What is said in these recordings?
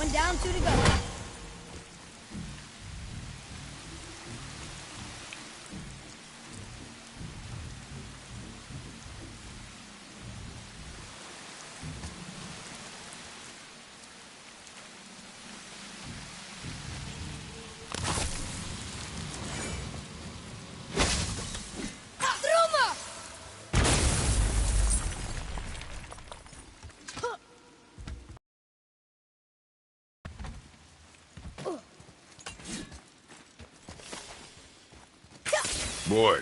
One down, two to go. Boy.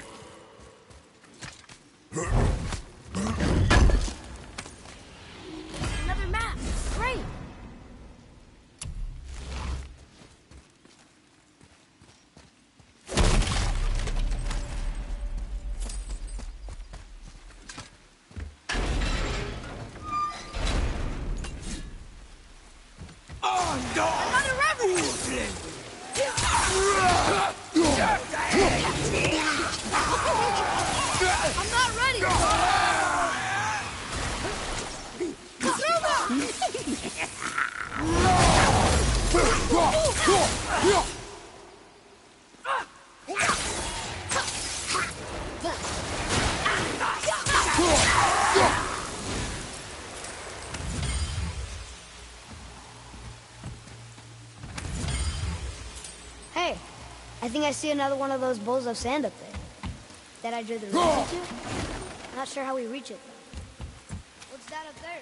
Another map. Great. Oh no! Another revolution. I'm not ready. Hey, I think I see another one of those bowls of sand up there. That I drew the road to? Not sure how we reach it, though. What's that up there?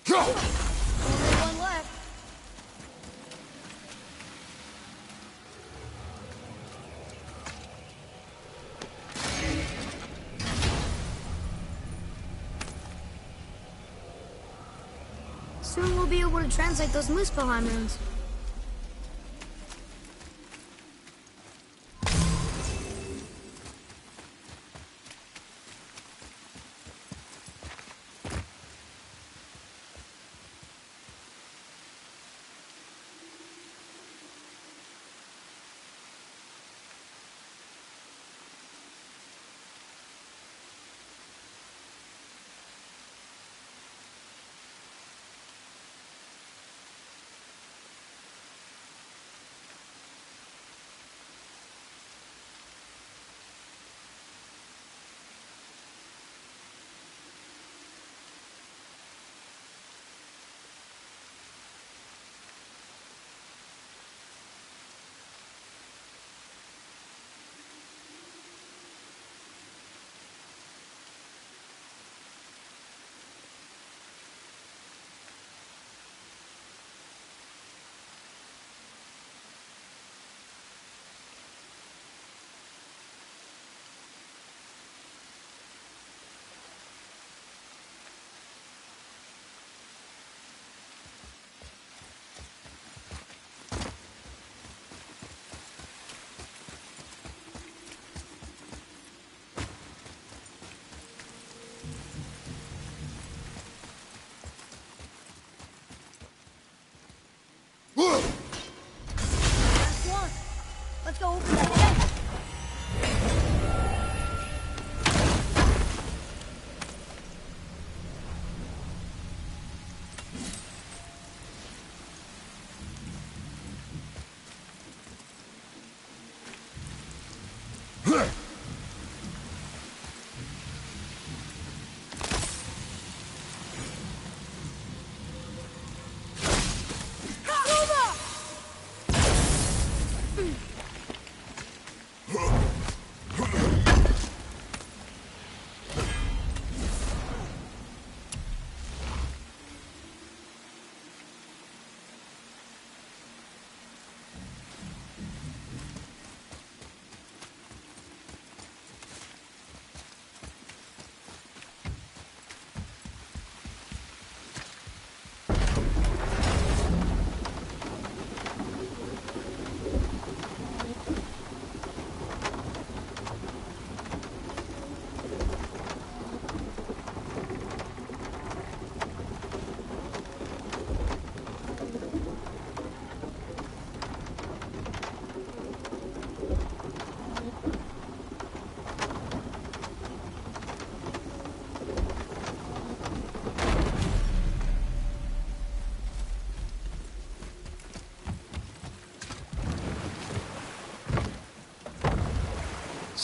Only one left. Soon we'll be able to translate those Muspelheim runes.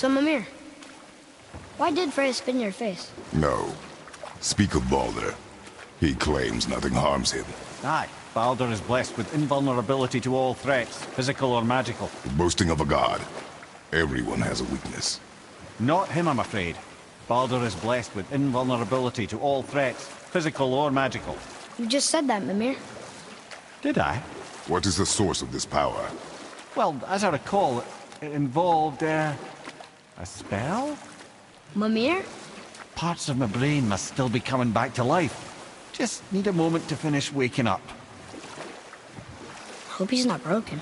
So, Mimir, why did Freya spit in your face? No. Speak of Baldur. He claims nothing harms him. Aye, Baldur is blessed with invulnerability to all threats, physical or magical. Boasting of a god. Everyone has a weakness. Not him, I'm afraid. Baldur is blessed with invulnerability to all threats, physical or magical. You just said that, Mimir. Did I? What is the source of this power? Well, as I recall, it involved, a spell? Mimir? Parts of my brain must still be coming back to life. Just need a moment to finish waking up. Hope he's not broken.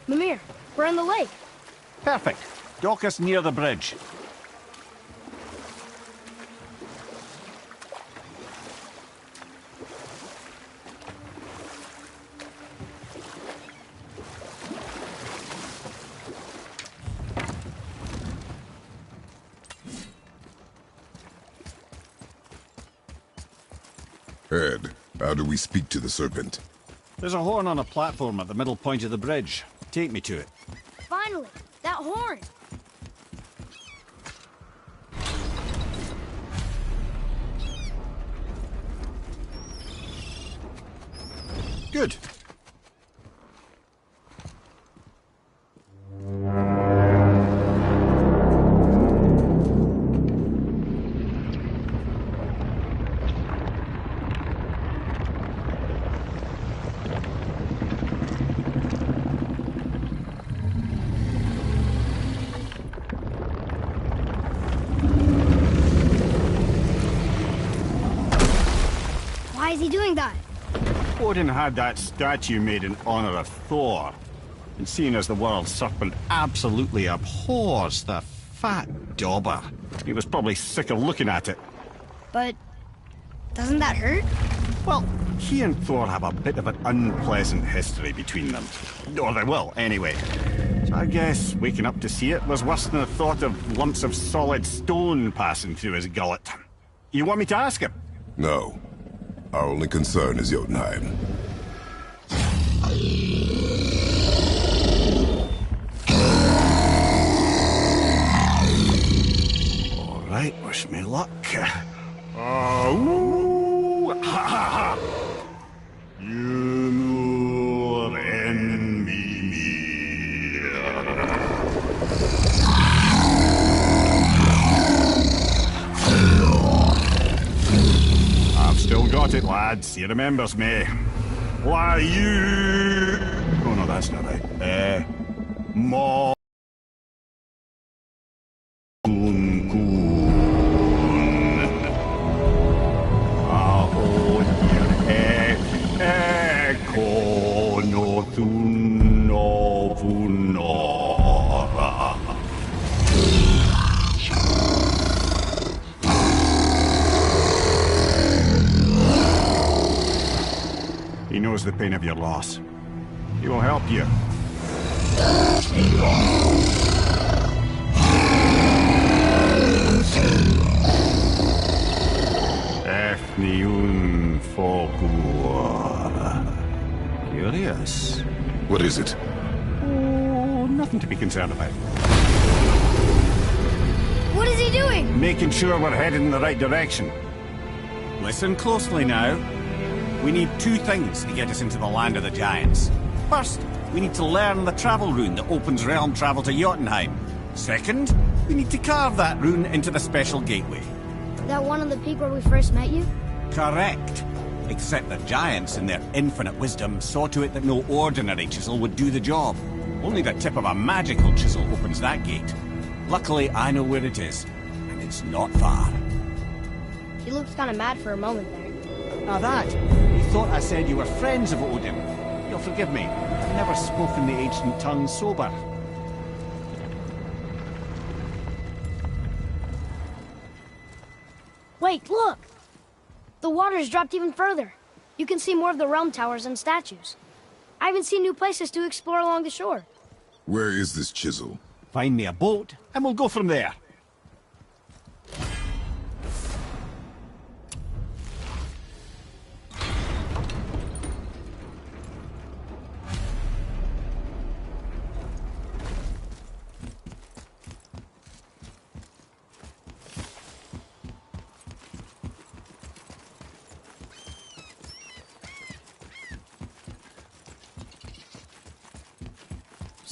Mimir, we're on the lake. Perfect. Dock us near the bridge. Ed, how do we speak to the serpent? There's a horn on a platform at the middle point of the bridge. Take me to it. Finally, that horn. Good. Why is he doing that? Odin had that statue made in honor of Thor. And seeing as the world serpent absolutely abhors the fat dauber, he was probably sick of looking at it. But doesn't that hurt? Well, he and Thor have a bit of an unpleasant history between them. Or they will, anyway. So I guess waking up to see it was worse than the thought of lumps of solid stone passing through his gullet. You want me to ask him? No. Our only concern is Jotunheim. All right, wish me luck. Woo! Ha ha ha! Jumur en Mimir. I've still got it, lads. He remembers me. Why you? Oh no, that's not right. Mo. He knows the pain of your loss. He will help you. Efniun Fogur. Curious. What is it? Oh, nothing to be concerned about. What is he doing? Making sure we're headed in the right direction. Listen closely now. We need two things to get us into the land of the giants. First, we need to learn the travel rune that opens realm travel to Jotunheim. Second, we need to carve that rune into the special gateway. That one on the peak where we first met you? Correct. Except the giants, in their infinite wisdom, saw to it that no ordinary chisel would do the job. Only the tip of a magical chisel opens that gate. Luckily, I know where it is, and it's not far. He looked kind of mad for a moment there. Now that, you thought I said you were friends of Odin. You'll forgive me. I've never spoken the ancient tongue sober. Wait, look! The water's dropped even further. You can see more of the realm towers and statues. I even see new places to explore along the shore. Where is this chisel? Find me a boat, and we'll go from there.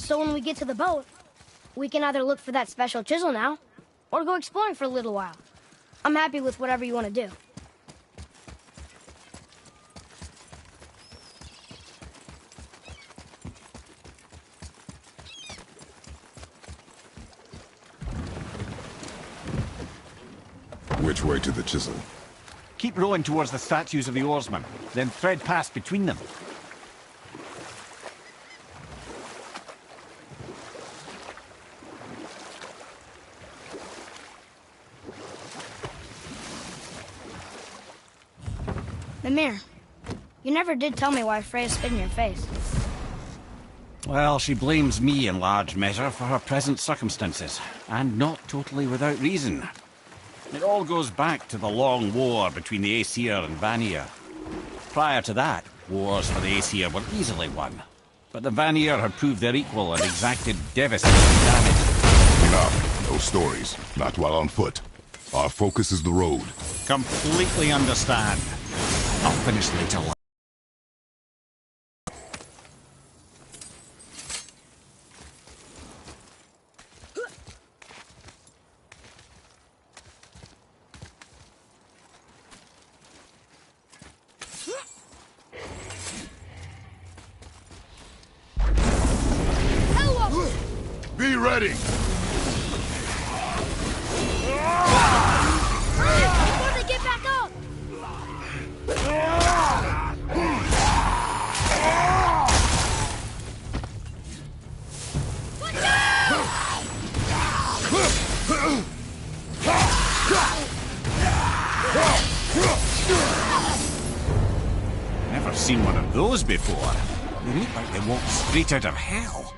So when we get to the boat, we can either look for that special chisel now, or go exploring for a little while. I'm happy with whatever you want to do. Which way to the chisel? Keep rowing towards the statues of the oarsmen, then thread past between them. Mimir, you never did tell me why Freya spit in your face. Well, she blames me in large measure for her present circumstances, and not totally without reason. It all goes back to the long war between the Aesir and Vanir. Prior to that, wars for the Aesir were easily won, but the Vanir had proved their equal and exacted devastating damage. Enough. No stories. Not while on foot. Our focus is the road. Completely understand. I'll finish later. Be ready! Before they get back up! Never seen one of those before. They look like they walked straight out of hell.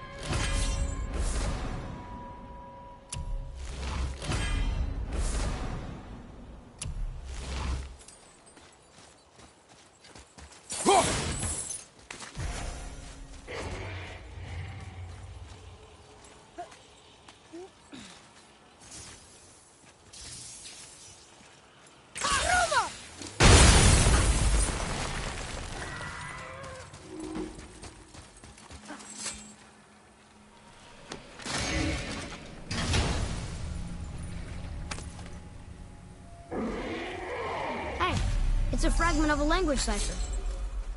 It's a fragment of a language cipher.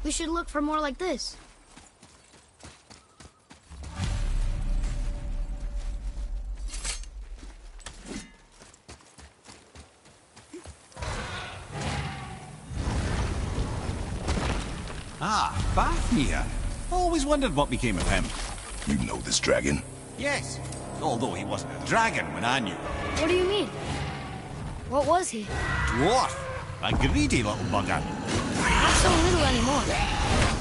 We should look for more like this. Ah, Fafnir. Always wondered what became of him. You know this dragon? Yes, although he wasn't a dragon when I knew him. What do you mean? What was he? Dwarf. A greedy little bugger. Not so little anymore.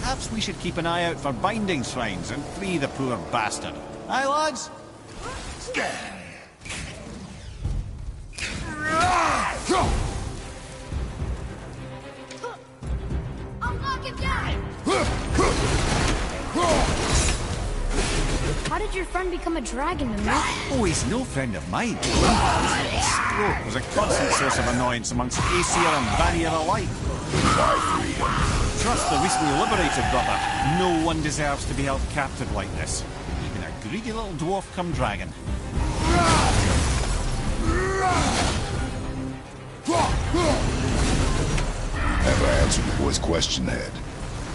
Perhaps we should keep an eye out for binding shrines and free the poor bastard. Aye, lads? I'll knock him down! How did your friend become a dragon, Mimir? Oh, he's no friend of mine. Stroke was a constant source of annoyance amongst Aesir and Vanir alike. Trust the recently liberated brother. No one deserves to be held captive like this. Even a greedy little dwarf come dragon. Never answered the boy's question, Head.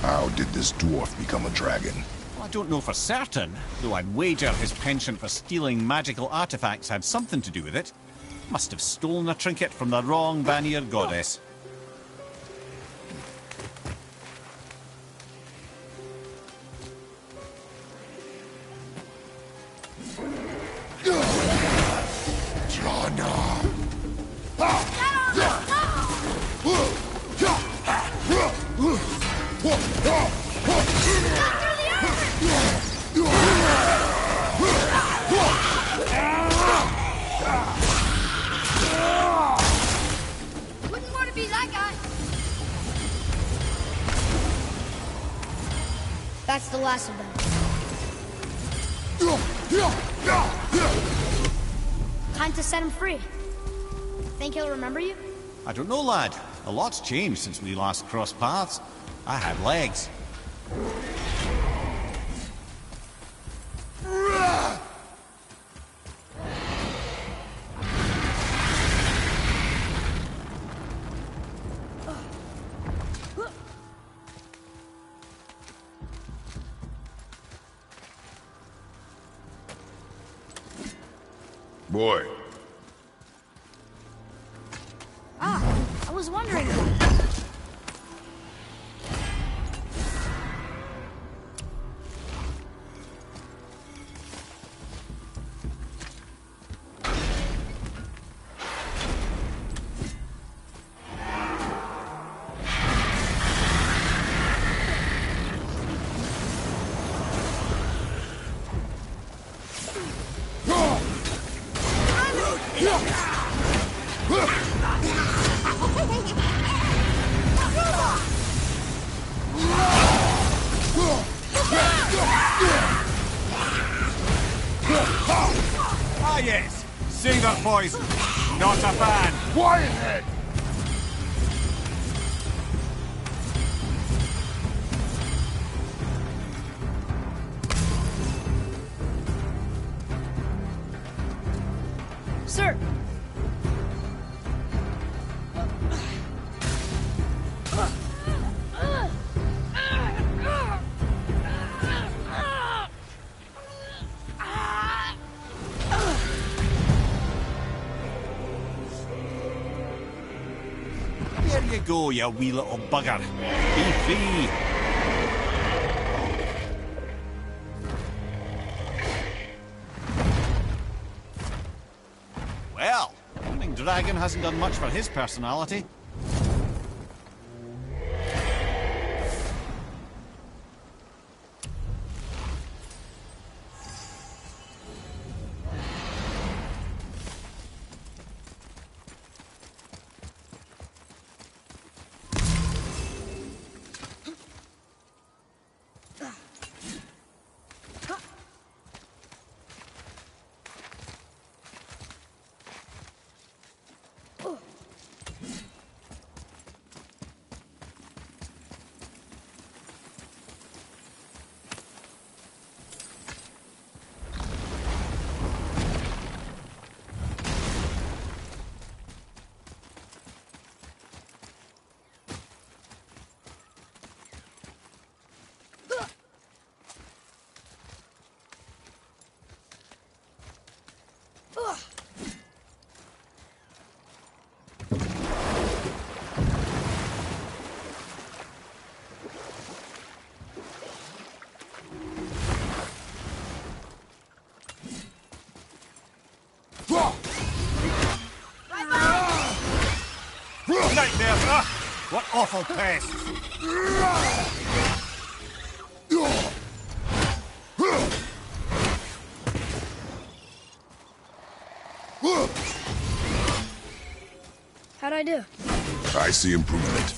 How did this dwarf become a dragon? Well, I don't know for certain, though I'd wager his penchant for stealing magical artifacts had something to do with it. Must have stolen a trinket from the wrong Vanir goddess. Wouldn't want to be that guy. That's the last of them. Time to set him free. Think he'll remember you? I don't know, lad. A lot's changed since we last crossed paths. I had legs. Boy. Ah, I was wondering. Ah yes, save it, boys. Not a fan. Quiet head! Sir. There you go, you wee little bugger. Be free. Well, Running Dragon hasn't done much for his personality. Nightmares, what awful pests! How'd I do? I see improvement.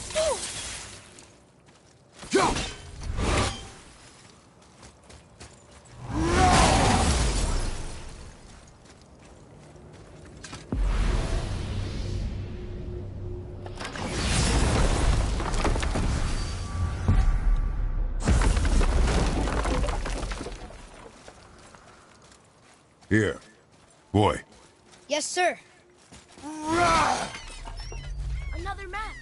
Here. Boy. Yes, sir. Another map.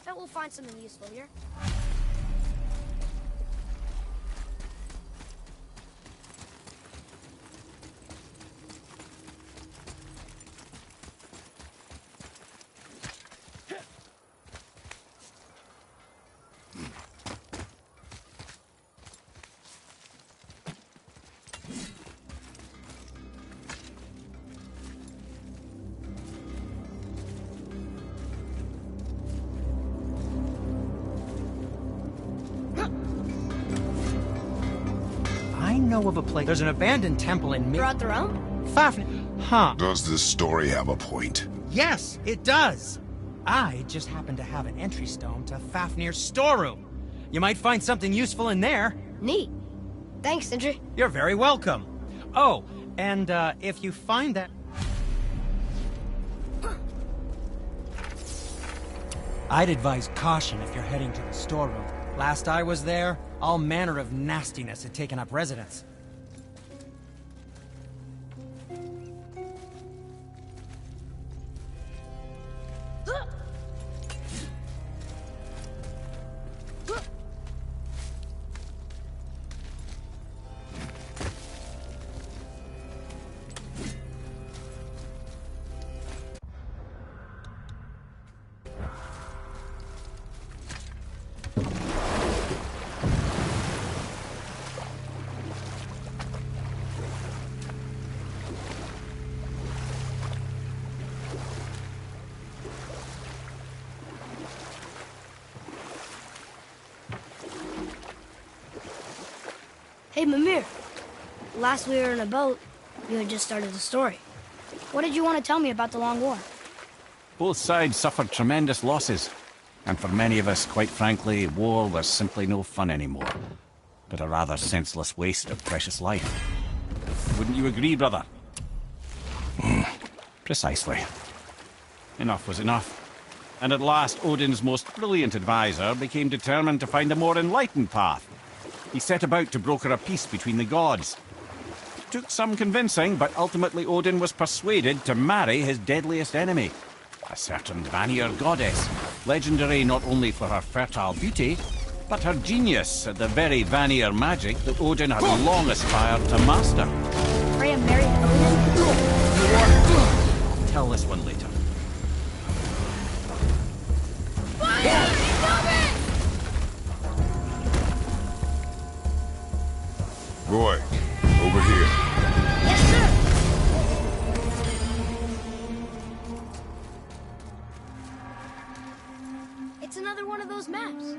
Bet we'll find something useful here. I know of a place. There's an abandoned temple in Brought their own? Fafnir. Huh. Does this story have a point? Yes, it does. I just happen to have an entry stone to Fafnir's storeroom. You might find something useful in there. Neat. Thanks, Sindri. You're very welcome. Oh, and if you find that... I'd advise caution if you're heading to the storeroom. Last I was there, all manner of nastiness had taken up residence. Hey, Mimir. Last we were in a boat, you had just started the story. What did you want to tell me about the Long War? Both sides suffered tremendous losses. And for many of us, quite frankly, war was simply no fun anymore. But a rather senseless waste of precious life. Wouldn't you agree, brother? Precisely. Enough was enough. And at last, Odin's most brilliant advisor became determined to find a more enlightened path. He set about to broker a peace between the gods. It took some convincing, but ultimately Odin was persuaded to marry his deadliest enemy, a certain Vanir goddess, legendary not only for her fertile beauty, but her genius at the very Vanir magic that Odin had long aspired to master. Freya married Odin? I'll tell this one later. Roy, over here. Yes, sir. It's another one of those maps.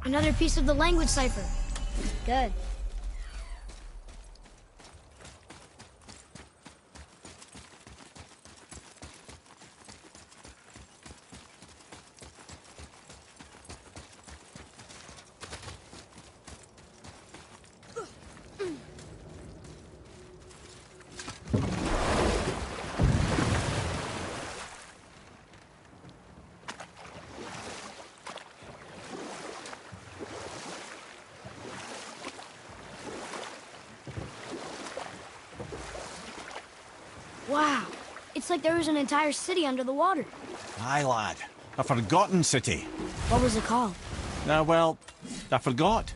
Another piece of the language cipher. Good. Wow. It's like there was an entire city under the water. Aye, lad. A forgotten city. What was it called? Well, I forgot.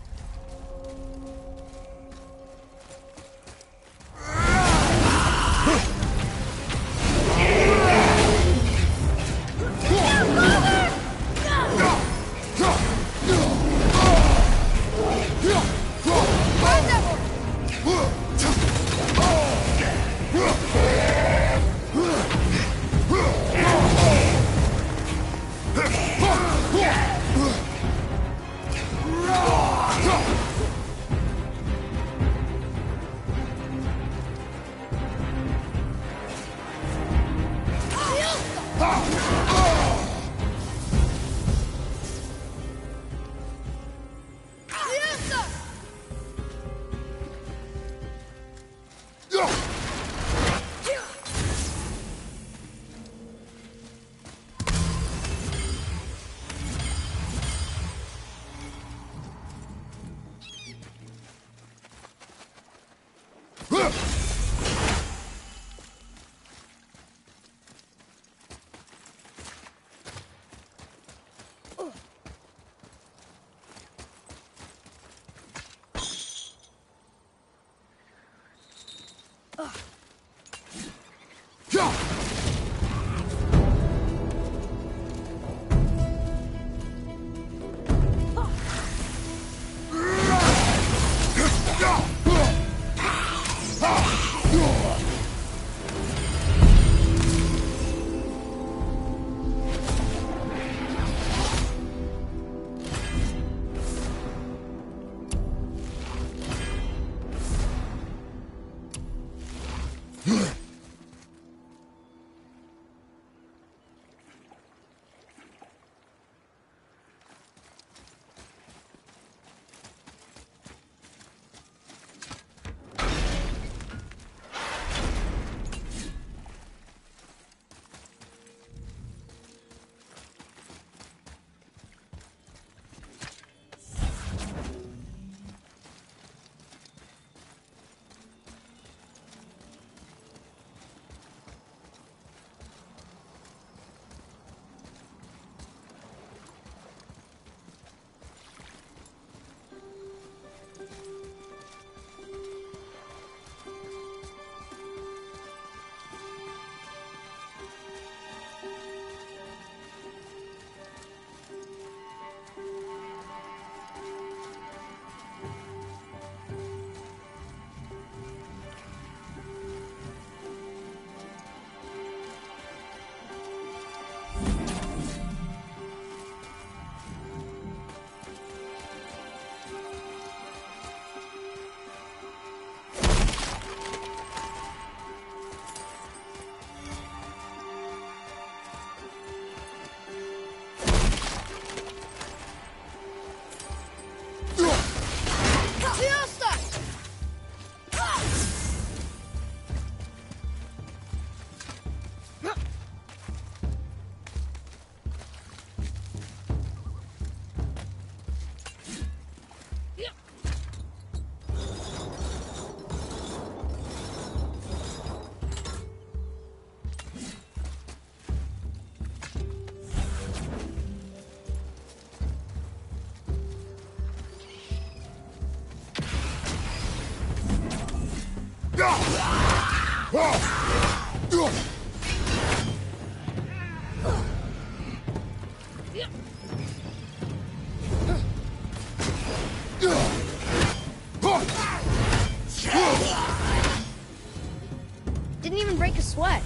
Didn't even break a sweat.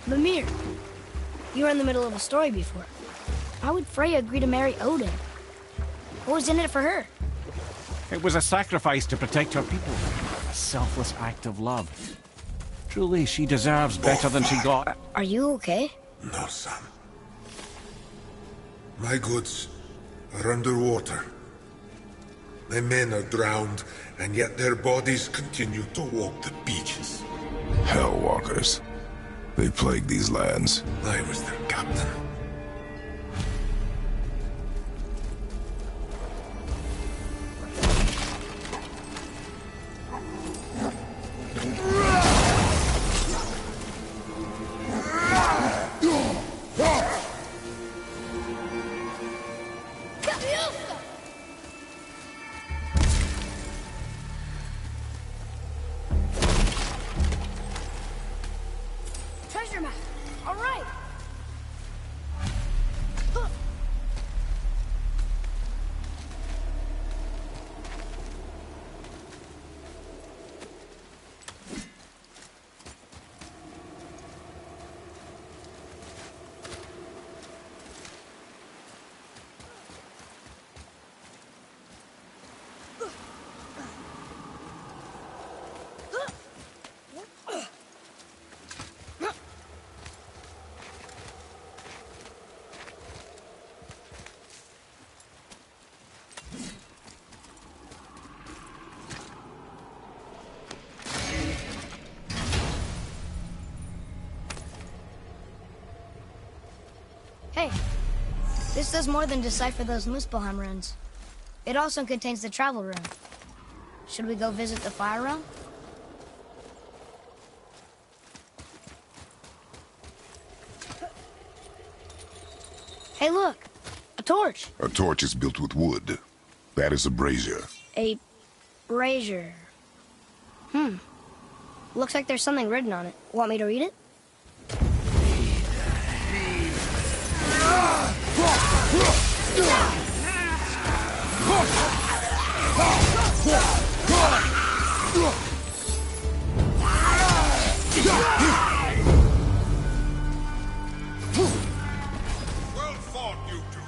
Mimir, you were in the middle of a story before. Why would Freya agree to marry Odin? What was in it for her? It was a sacrifice to protect her people. A selfless act of love. Truly, she deserves better than she got. Are you okay? No, son. My goods are underwater. My men are drowned, and yet their bodies continue to walk the beaches. Hellwalkers. They plague these lands. I was their captain. Treasure map. All right. Hey, this does more than decipher those Muspelheim runes. It also contains the travel rune. Should we go visit the fire realm? Hey, look! A torch! A torch is built with wood. That is a brazier. A brazier. Looks like there's something written on it. Want me to read it? Well fought, you two.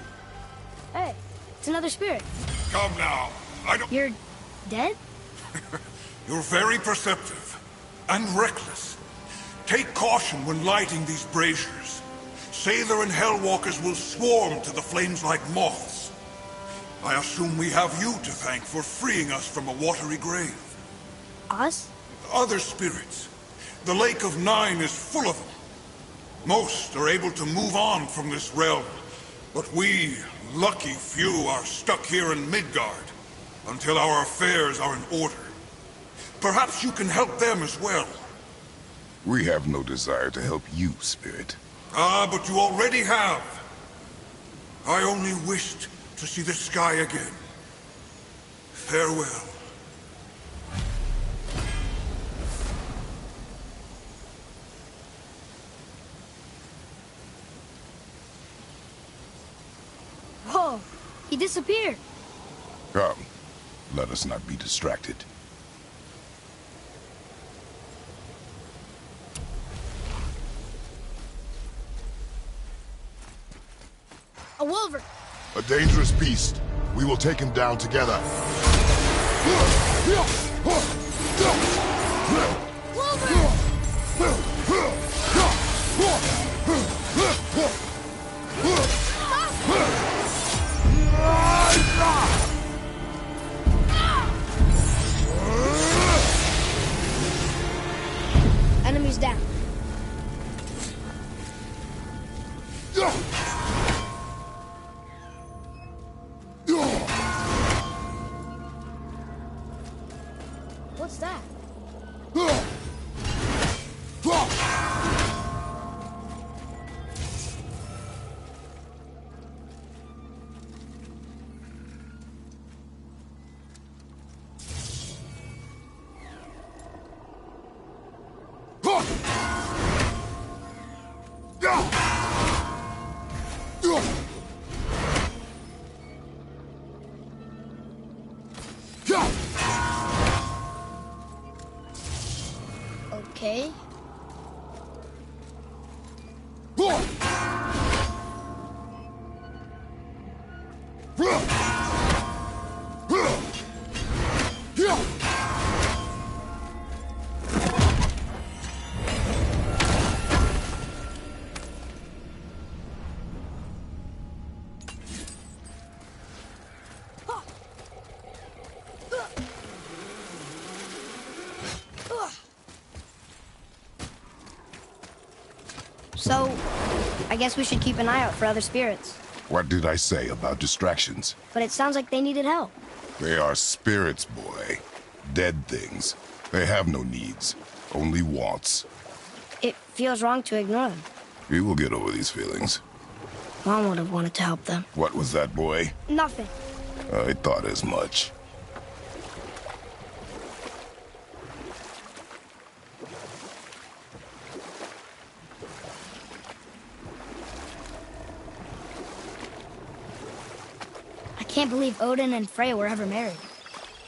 Hey, it's another spirit. Come now. I don't... You're dead? You're very perceptive and reckless. Take caution when lighting these braziers. Sailor and Hellwalkers will swarm to the flames like moths. I assume we have you to thank for freeing us from a watery grave. Us? Other spirits. The Lake of Nine is full of them. Most are able to move on from this realm, but we, lucky few, are stuck here in Midgard until our affairs are in order. Perhaps you can help them as well. We have no desire to help you, Spirit. Ah, but you already have. I only wished to see the sky again. Farewell. Whoa, he disappeared. Come, let us not be distracted. A wolver. A dangerous beast. We will take him down together. Enemies down. So, I guess we should keep an eye out for other spirits. What did I say about distractions? But it sounds like they needed help. They are spirits, boy. Dead things. They have no needs, only wants. It feels wrong to ignore them. You will get over these feelings. Mom would have wanted to help them. What was that, boy? Nothing. I thought as much. I can't believe Odin and Freya were ever married.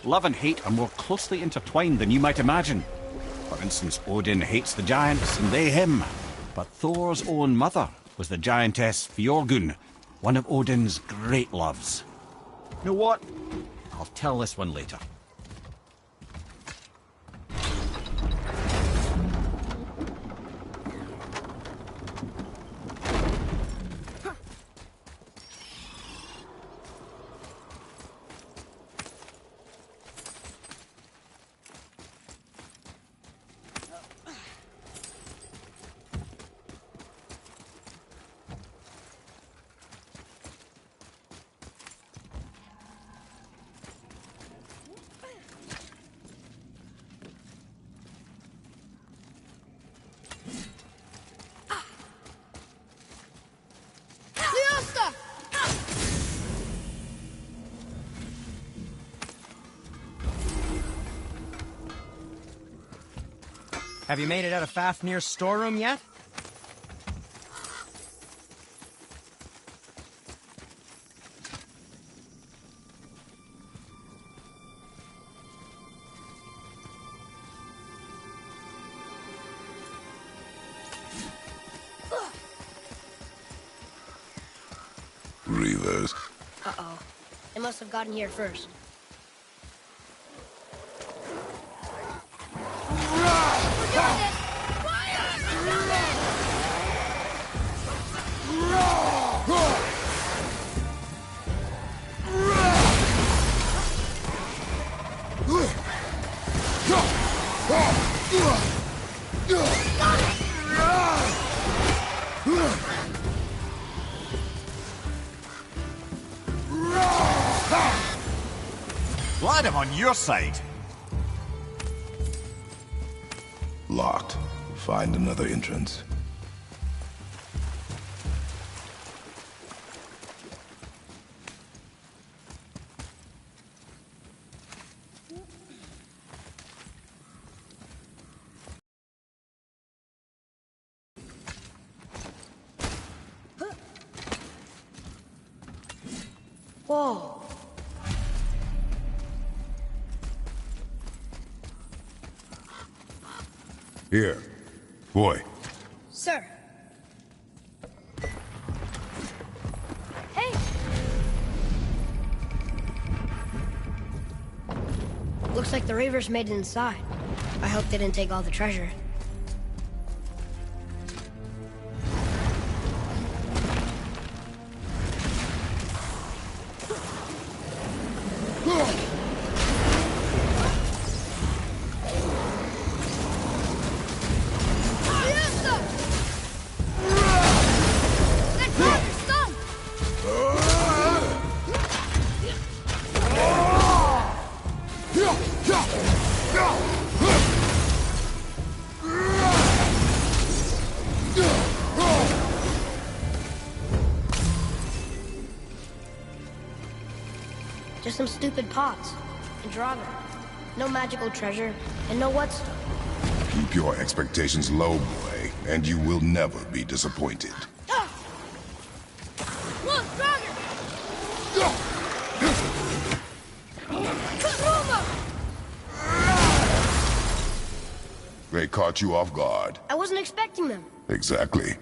Love and hate are more closely intertwined than you might imagine. For instance, Odin hates the giants and they him. But Thor's own mother was the giantess Fjorgun, one of Odin's great loves. You know what? I'll tell this one later. Have you made it out of Fafnir's storeroom yet? Reavers. Uh-oh. They must have gotten here first. Glad I'm on your side. Locked. Find another entrance. Whoa. Here. Boy. Sir. Hey. Looks like the Reavers made it inside. I hope they didn't take all the treasure. Just some stupid pots and Draugr. No magical treasure, and no whetstone. Keep your expectations low, boy, and you will never be disappointed. Look, Draugr! They caught you off guard. I wasn't expecting them. Exactly.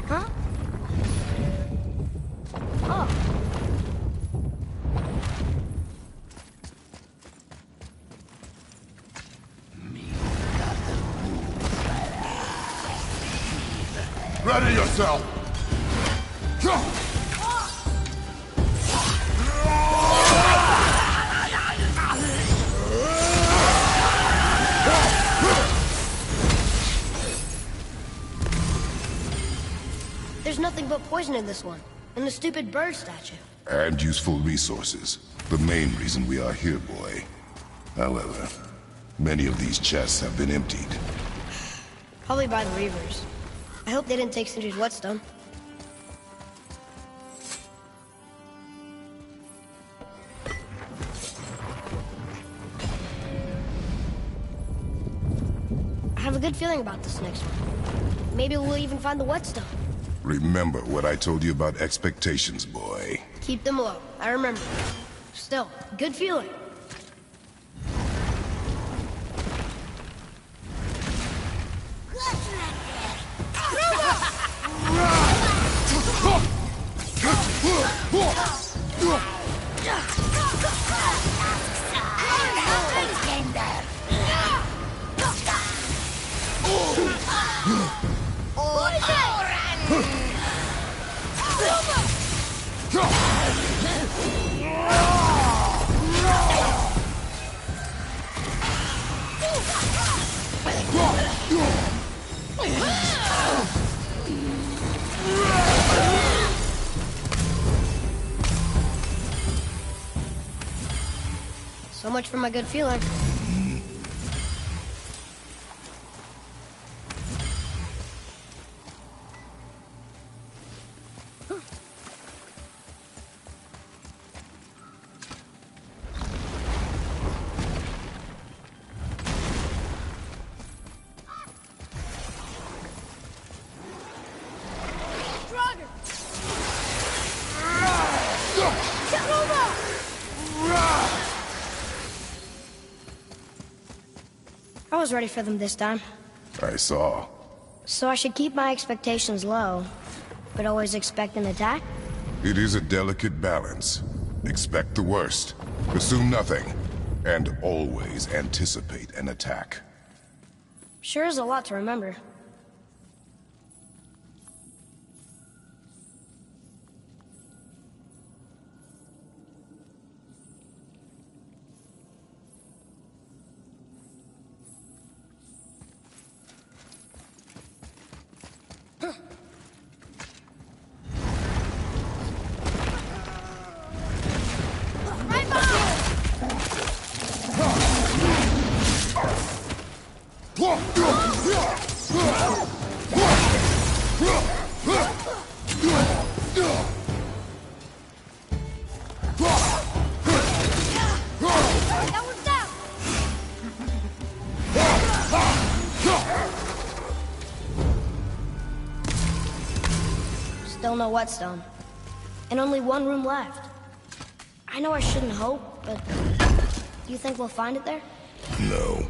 Huh? Oh. Ready yourself! There's nothing but poison in this one, and the stupid bird statue. And useful resources. The main reason we are here, boy. However, many of these chests have been emptied. Probably by the Reavers. I hope they didn't take Sindri's whetstone. I have a good feeling about this next one. Maybe we'll even find the whetstone. Remember what I told you about expectations, boy. Keep them low. I remember. Still, good feeling. So much for my good feeling. I was ready for them this time. I saw. So I should keep my expectations low, but always expect an attack? It is a delicate balance. Expect the worst, assume nothing, and always anticipate an attack. Sure is a lot to remember. Still no whetstone. And only one room left. I know I shouldn't hope, but do you think we'll find it there? No.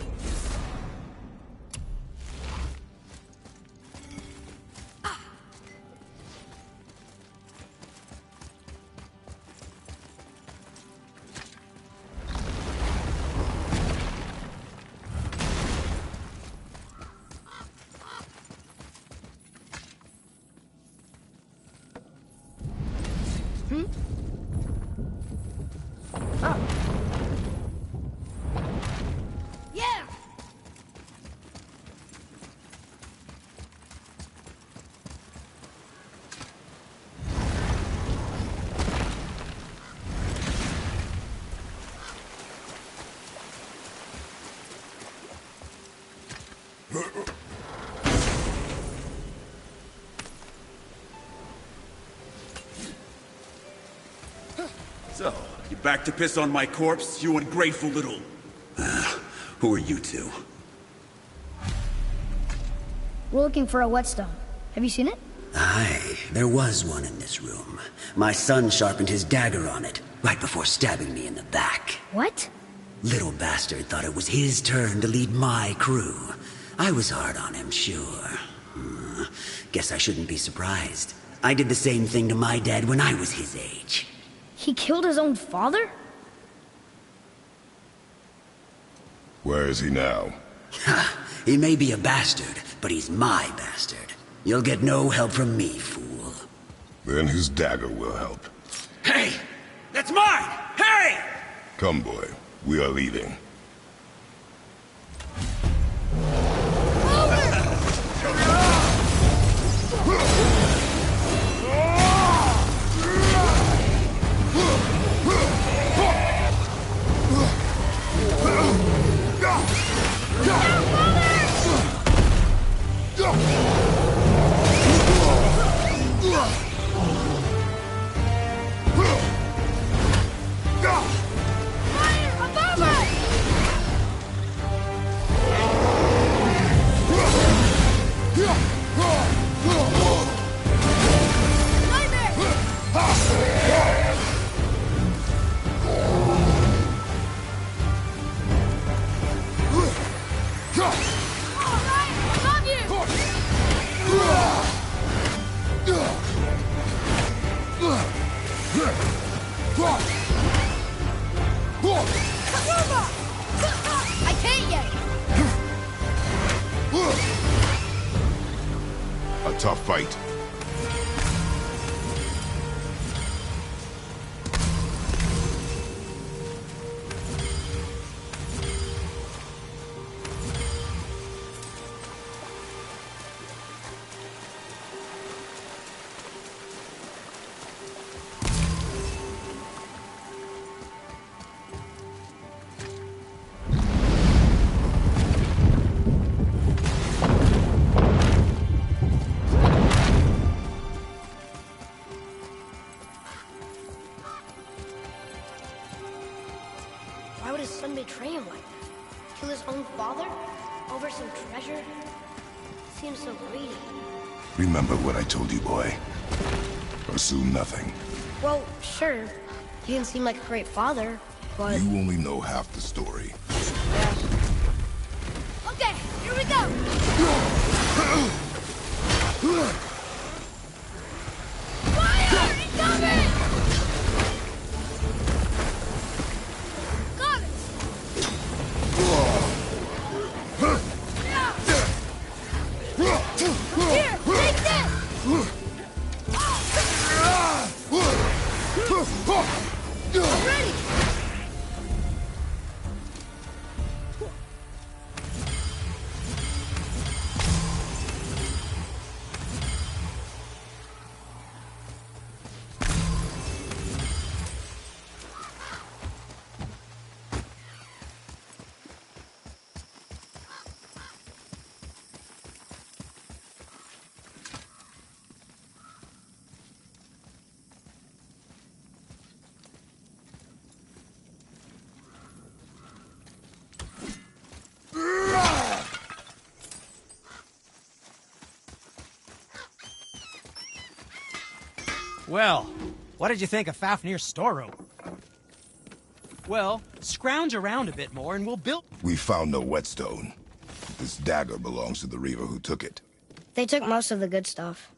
Yeah! So, you back to piss on my corpse, you ungrateful little... who are you two? We're looking for a whetstone. Have you seen it? Aye, there was one in this room. My son sharpened his dagger on it, right before stabbing me in the back. What? Little bastard thought it was his turn to lead my crew. I was hard on him, sure. Guess I shouldn't be surprised. I did the same thing to my dad when I was his age. He killed his own father? Where is he now? Ha! He may be a bastard, but he's my bastard. You'll get no help from me, fool. Then his dagger will help. Hey! That's mine! Hey! Come, boy. We are leaving. I can't yet. A tough fight. Why would his son betray him like that? Kill his own father? Over some treasure? Seems so greedy. Remember what I told you, boy. Assume nothing. Well, sure. He didn't seem like a great father, but... You only know half the story. Okay, here we go! Fire! Incoming! Got it! Here, take this! I'm ready! Well, what did you think of Fafnir's storeroom? Well, scrounge around a bit more and we'll build... We found no whetstone. This dagger belongs to the reaver who took it. They took most of the good stuff.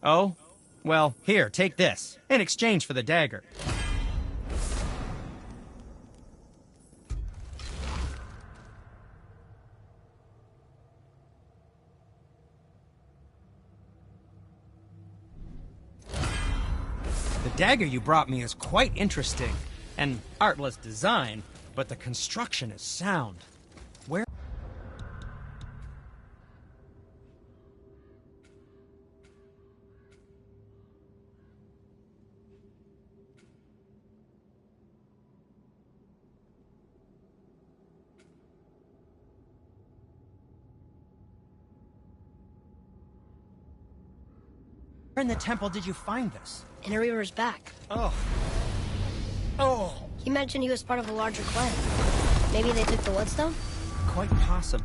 Oh? Well, here, take this, in exchange for the dagger. The dagger you brought me is quite interesting. An artless design, but the construction is sound. Where... Where in the temple did you find this? In a Reaver's back. Oh. Oh. He mentioned he was part of a larger clan. Maybe they took the whetstone? Quite possible.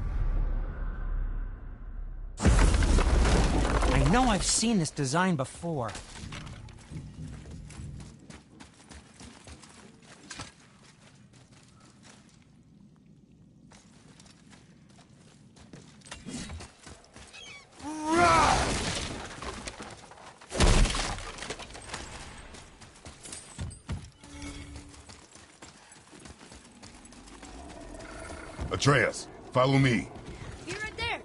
I know I've seen this design before. Atreus, follow me. You're right there.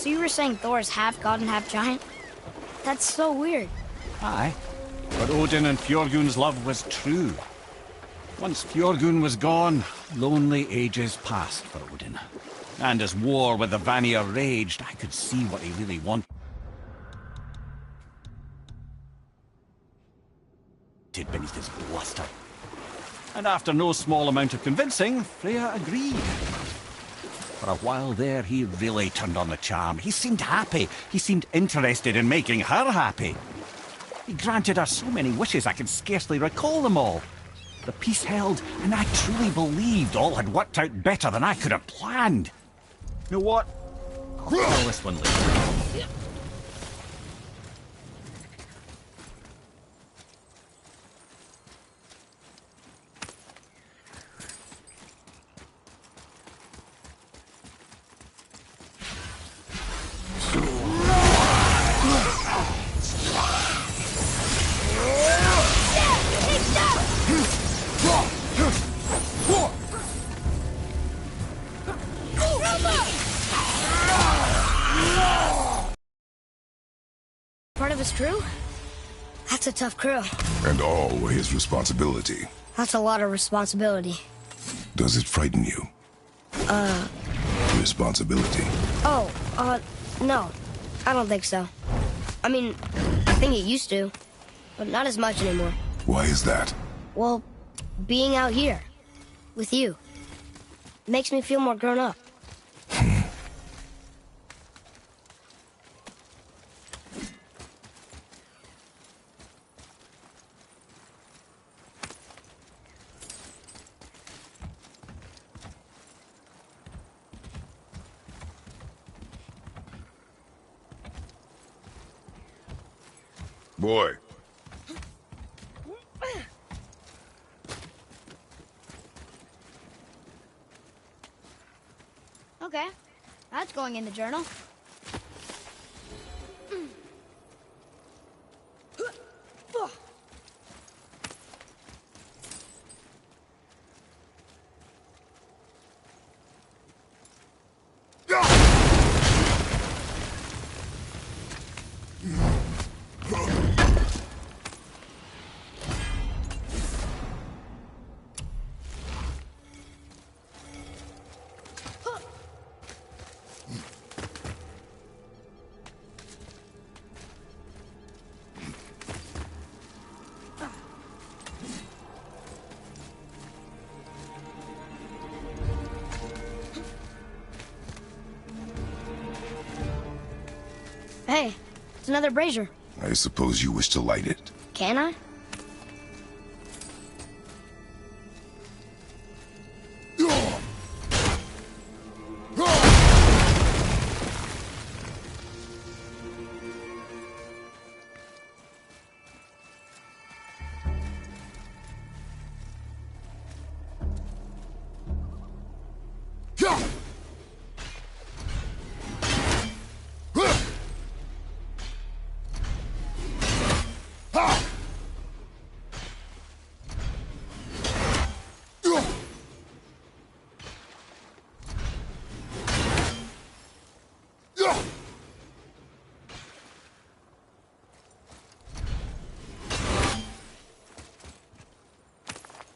So you were saying Thor is half god and half giant? That's so weird. Aye, but Odin and Fjorgun's love was true. Once Fjorgun was gone, lonely ages passed for Odin. And as war with the Vanir raged, I could see what he really wanted beneath his bluster. And after no small amount of convincing, Freya agreed. For a while there, he really turned on the charm. He seemed happy. He seemed interested in making her happy. He granted her so many wishes I can scarcely recall them all. The peace held, and I truly believed all had worked out better than I could have planned. You know what? I'll tell this one later. Part of his crew? That's a tough crew. And all were his responsibility. That's a lot of responsibility. Does it frighten you? Responsibility. Oh, no. I don't think so. I mean, I think it used to, but not as much anymore. Why is that? Well, being out here, with you, makes me feel more grown up. Boy. Okay, that's going in the journal. Hey, it's another brazier. I suppose you wish to light it. Can I?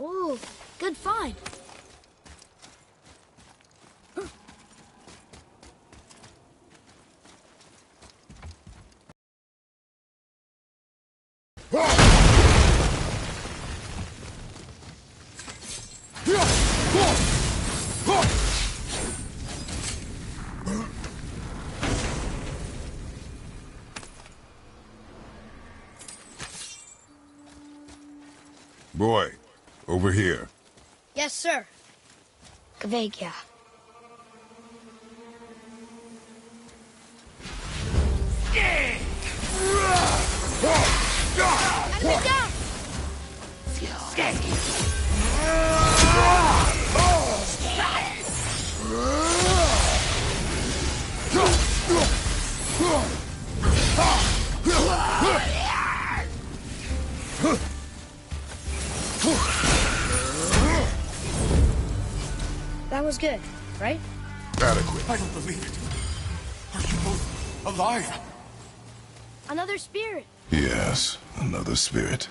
Ooh, good find. Boy, over here. Yes, sir. Kveikja. Enemy down! That was good, right? Adequate. I don't believe it. Are you both alive? Another spirit. Yes, another spirit.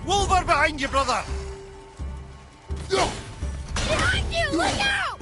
Wolver behind you, brother! Behind you! Look out!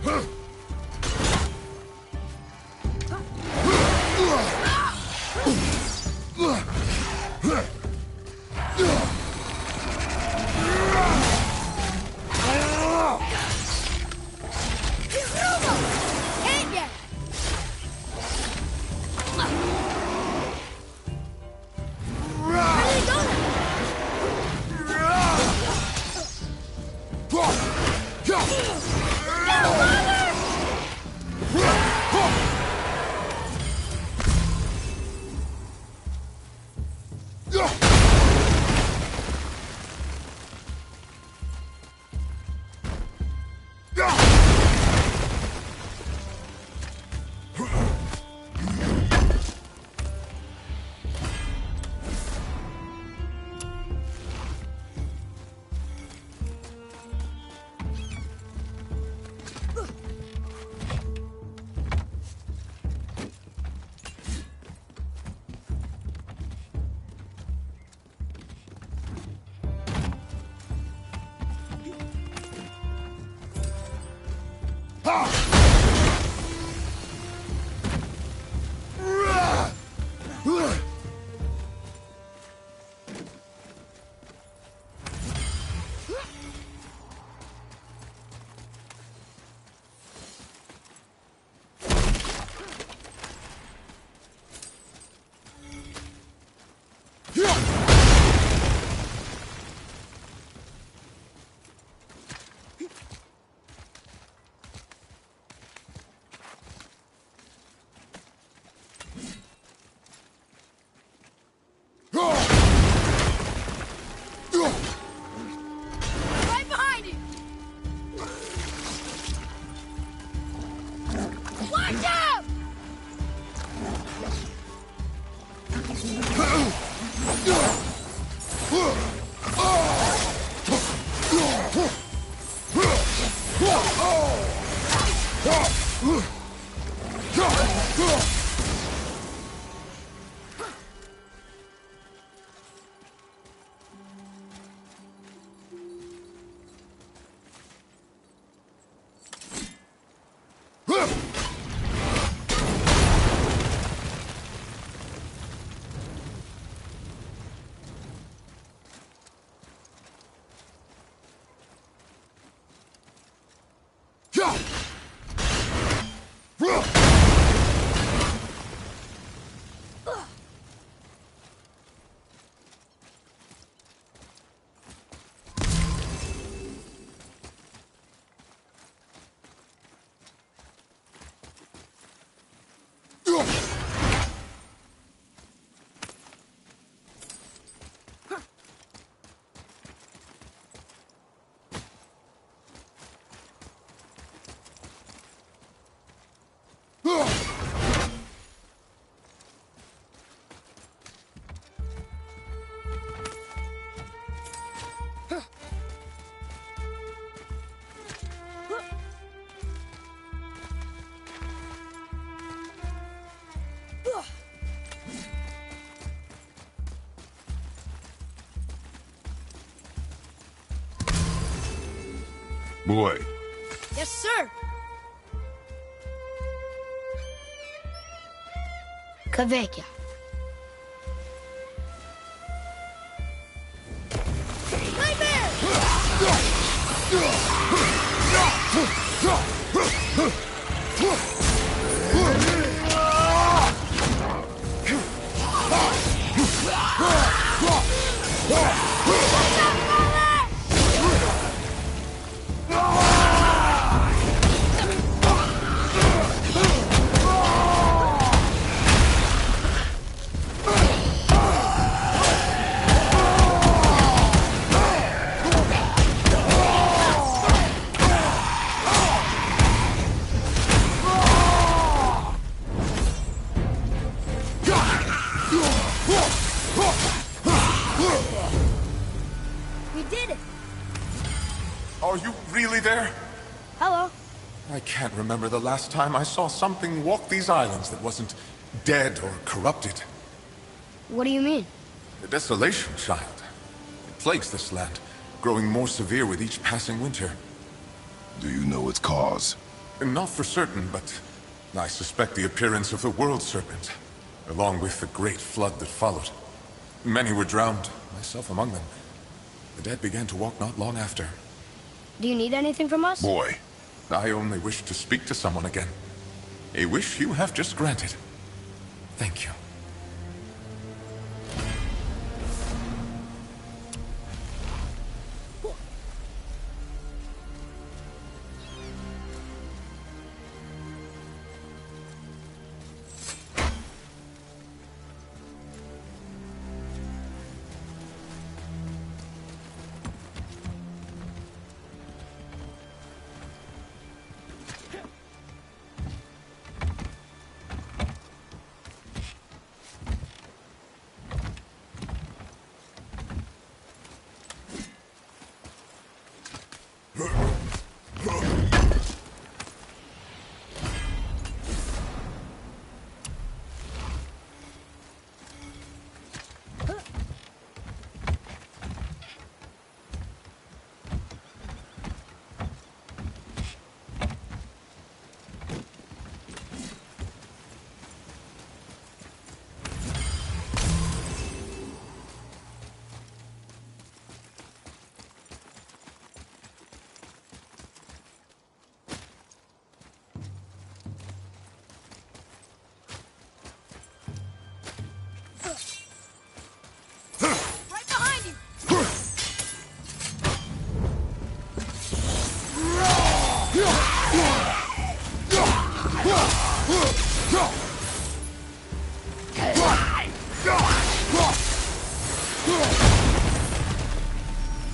Right behind you! Watch out! Boy, Yes, sir. Kavekya. We did it. Are you really there? Hello. I can't remember the last time I saw something walk these islands that wasn't dead or corrupted. What do you mean? The desolation, child. It plagues this land, growing more severe with each passing winter. do you know its cause? Not for certain, but I suspect the appearance of the World Serpent, along with the great flood that followed. Many were drowned, myself among them. The dead began to walk not long after. Do you need anything from us? Boy, I only wish to speak to someone again. A wish you have just granted. Thank you.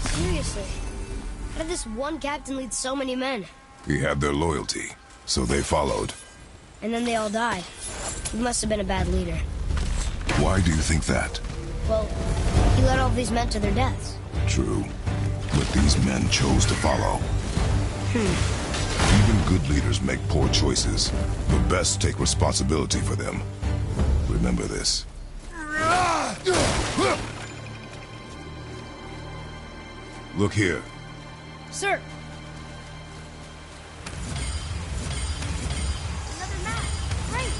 Seriously, how did this one captain lead so many men? he had their loyalty, so they followed. And then they all died. He must have been a bad leader. Why do you think that? Well, he led all these men to their deaths. True, but these men chose to follow. Even good leaders make poor choices. The best take responsibility for them. Remember this. Look here. Sir! Another map! Great!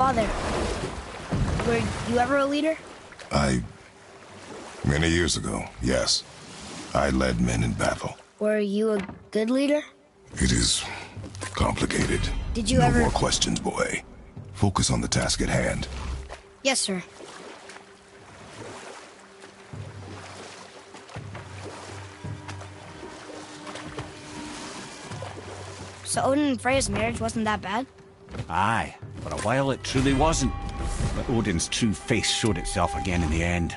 Father, were you ever a leader? Many years ago, yes. I led men in battle. Were you a good leader? It is complicated. Did you no ever... No more questions, boy. Focus on the task at hand. Yes, sir. So Odin and Freya's marriage wasn't that bad? Aye, for a while it truly wasn't. But Odin's true face showed itself again in the end.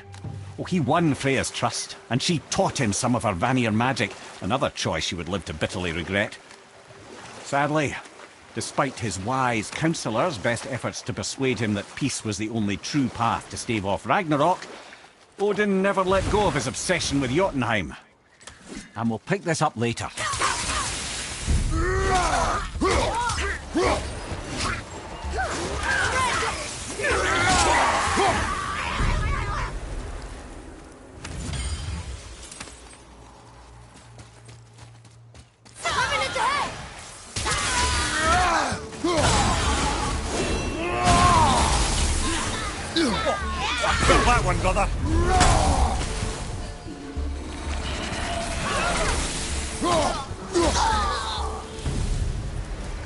Oh, he won Freya's trust, and she taught him some of her Vanir magic, another choice he would live to bitterly regret. Sadly, despite his wise counsellors' best efforts to persuade him that peace was the only true path to stave off Ragnarok, Odin never let go of his obsession with Jotunheim. And we'll pick this up later. Kill that one, brother!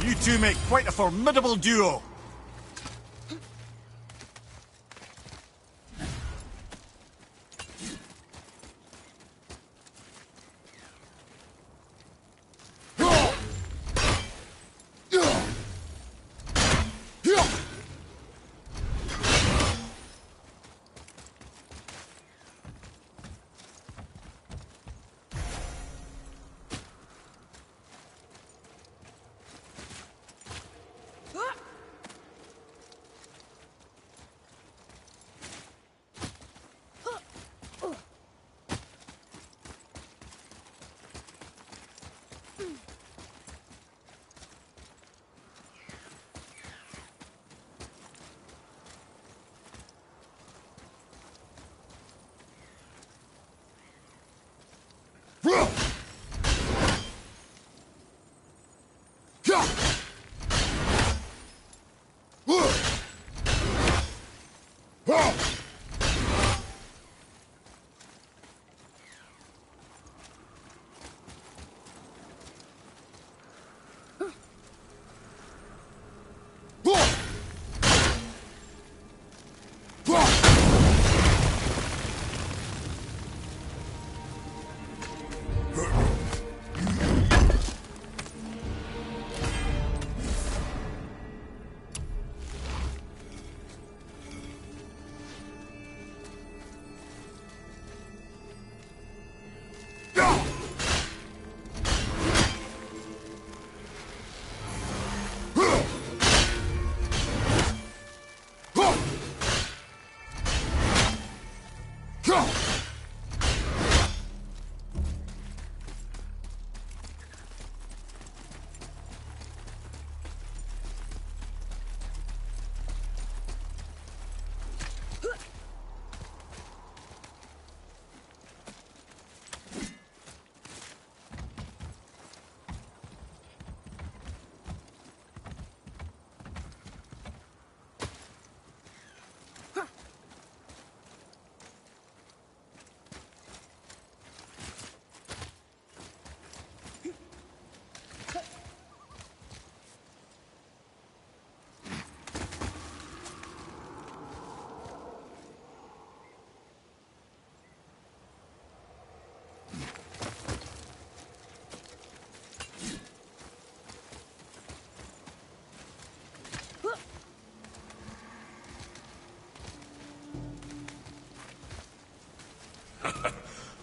You two make quite a formidable duo!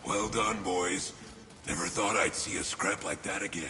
Well done, boys. Never thought I'd see a scrap like that again.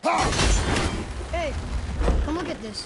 Hey, come look at this.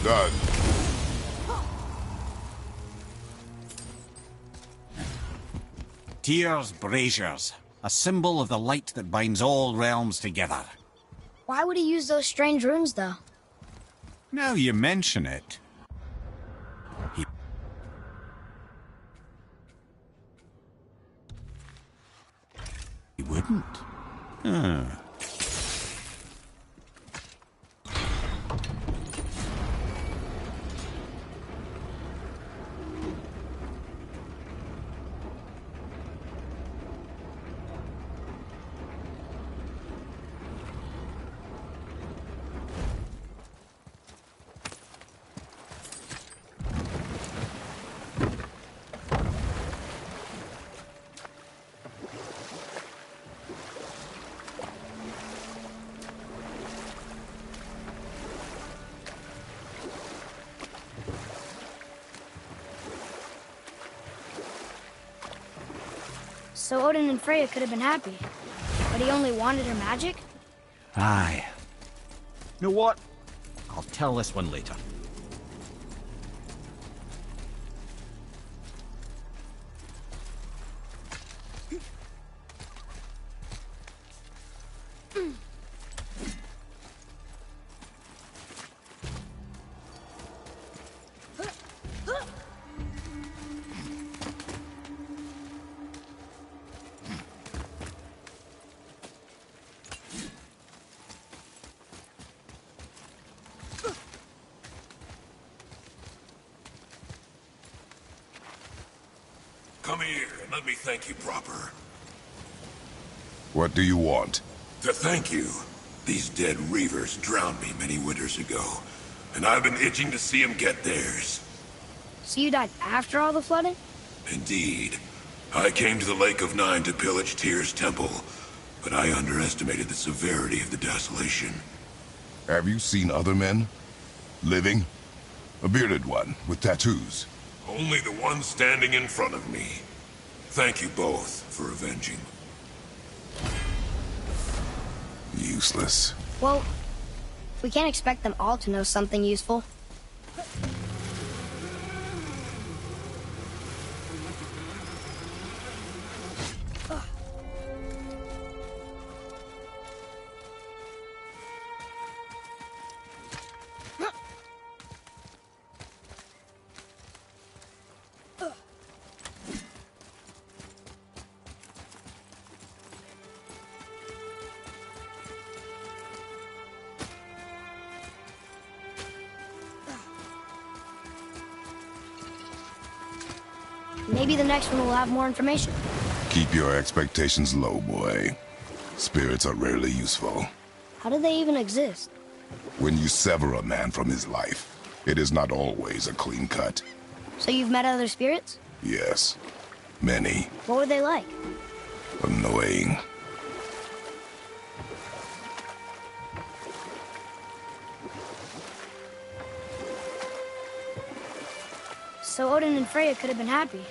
Done. Tyr's braziers, a symbol of the light that binds all realms together. Why would he use those strange runes, though? Now you mention it. He wouldn't. Ah. So Odin and Freya could have been happy, but he only wanted her magic? Aye. You know what? I'll tell this one later. Come here and let me thank you proper. What do you want? To thank you. These dead reavers drowned me many winters ago, and I've been itching to see them get theirs. So you died after all the flooding? Indeed. I came to the Lake of Nine to pillage Tyr's temple, but I underestimated the severity of the desolation. Have you seen other men? Living? A bearded one with tattoos. Only the one standing in front of me. Thank you both for avenging. Useless. Well, we can't expect them all to know something useful. Maybe the next one will have more information. Keep your expectations low, boy. Spirits are rarely useful. How do they even exist? When you sever a man from his life, it is not always a clean cut. So you've met other spirits? Yes. Many. What were they like? Annoying. So Odin and Freya could have been happy.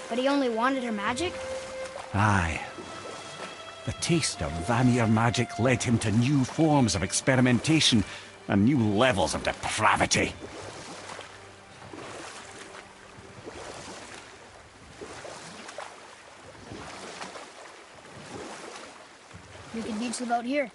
But he only wanted her magic? Aye. The taste of Vanir magic led him to new forms of experimentation and new levels of depravity. We could beach the boat here.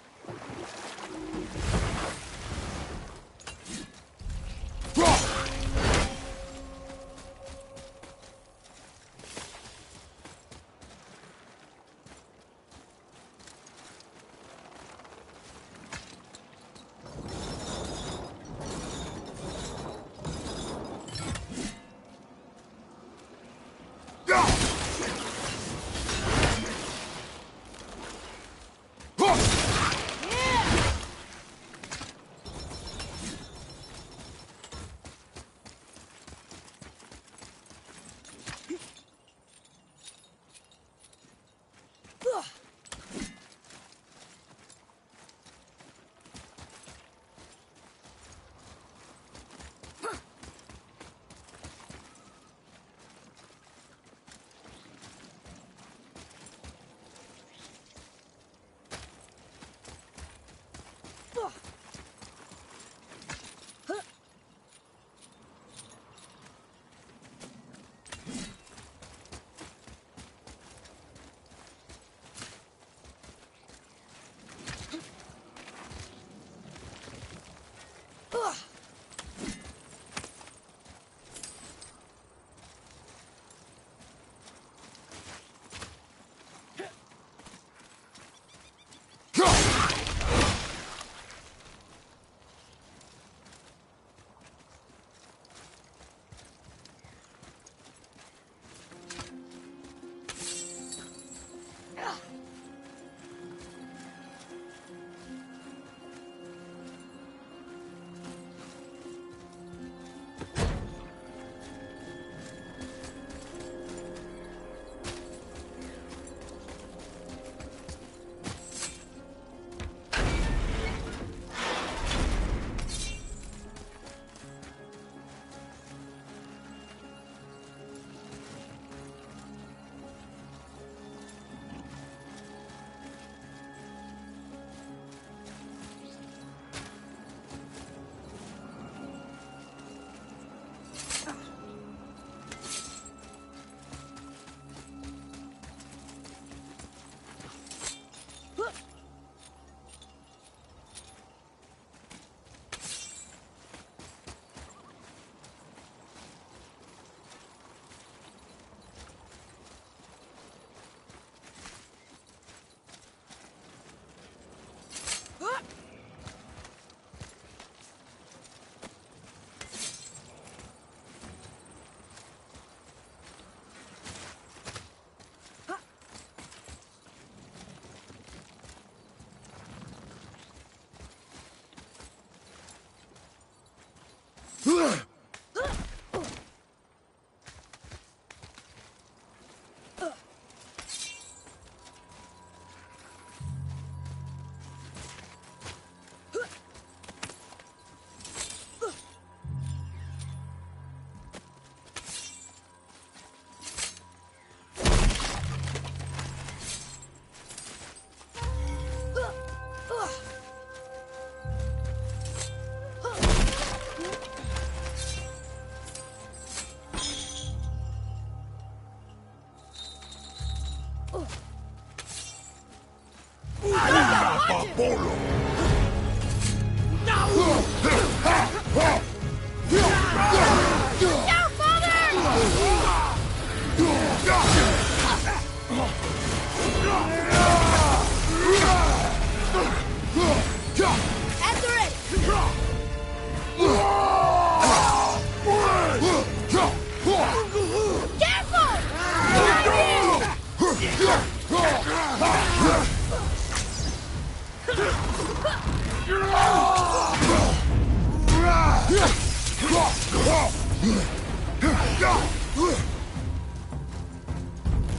Apolo!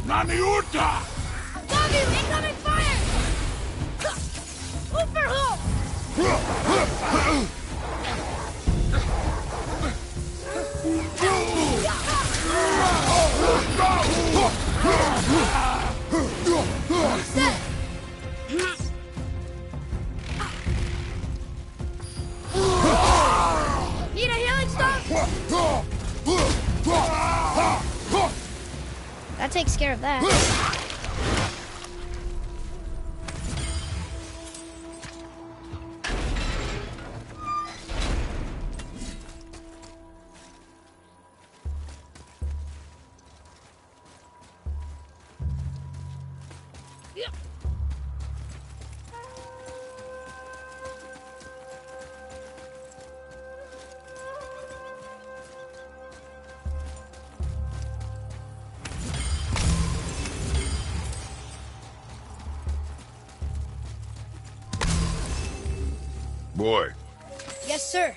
Naniuta! Above you! Incoming fire! Overhaul! That takes care of that. Boy, Yes, sir.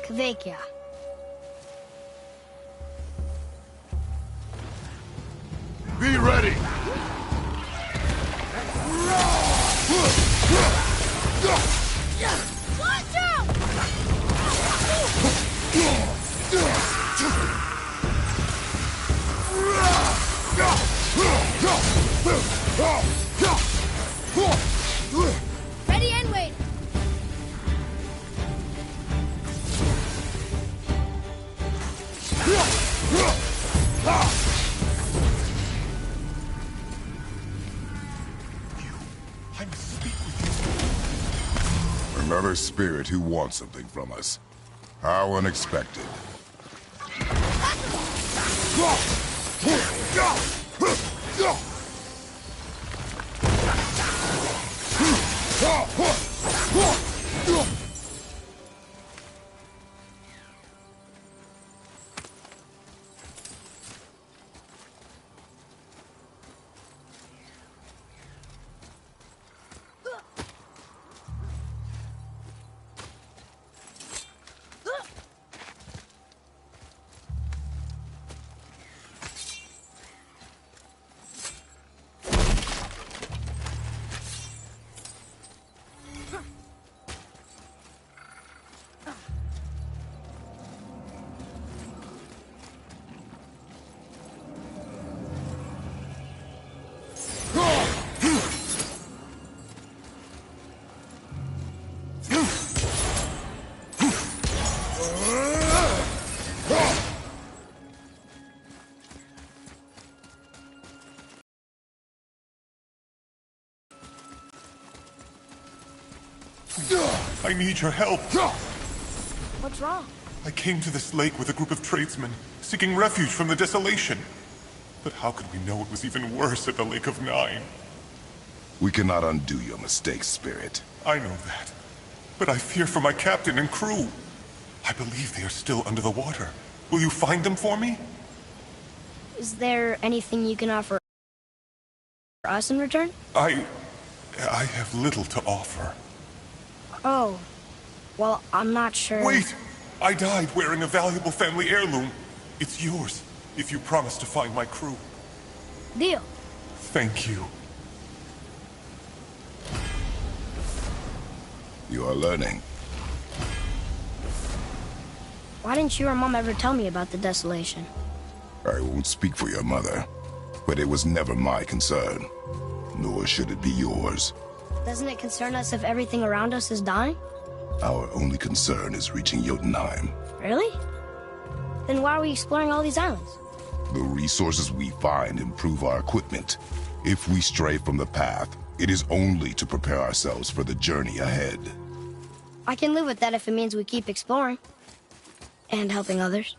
Kvekia. be ready! Watch out! Ready and wait. I must speak with you. Another spirit who wants something from us. How unexpected. I need your help. What's wrong? I came to this lake with a group of tradesmen, seeking refuge from the desolation. But how could we know it was even worse at the Lake of Nine? We cannot undo your mistakes, Spirit. I know that. But I fear for my captain and crew. I believe they are still under the water. Will you find them for me? Is there anything you can offer us in return? I have little to offer. Oh. Well, I'm not sure. Wait! I died wearing a valuable family heirloom. It's yours, if you promise to find my crew. Deal. Thank you. You are learning. Why didn't you or Mom ever tell me about the desolation? I won't speak for your mother, but it was never my concern. Nor should it be yours. Doesn't it concern us if everything around us is dying? Our only concern is reaching Jotunheim. Really? Then why are we exploring all these islands? The resources we find improve our equipment. If we stray from the path, it is only to prepare ourselves for the journey ahead. I can live with that if it means we keep exploring. And helping others.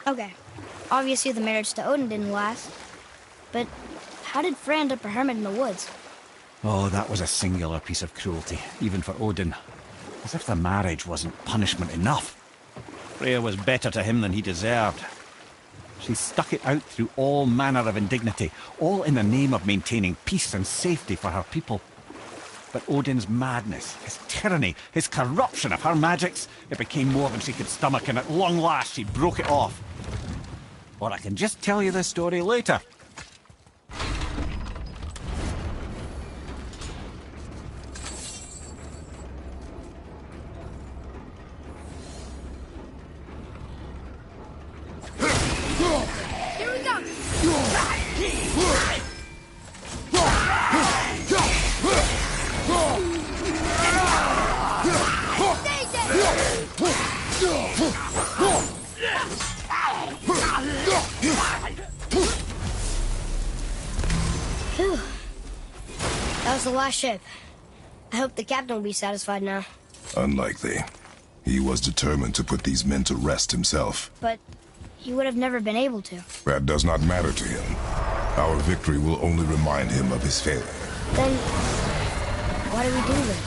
Okay. Obviously the marriage to Odin didn't last. But how did Frey end up a hermit in the woods? Oh, that was a singular piece of cruelty, even for Odin. As if the marriage wasn't punishment enough. Freya was better to him than he deserved. She stuck it out through all manner of indignity, all in the name of maintaining peace and safety for her people. But Odin's madness, his tyranny, his corruption of her magics, it became more than she could stomach, and at long last she broke it off. Or I can just tell you this story later. Here we go! Phew. That was the last ship. I hope the captain will be satisfied now. Unlikely. He was determined to put these men to rest himself. But he would have never been able to. That does not matter to him. Our victory will only remind him of his failure. Then, why do we do this?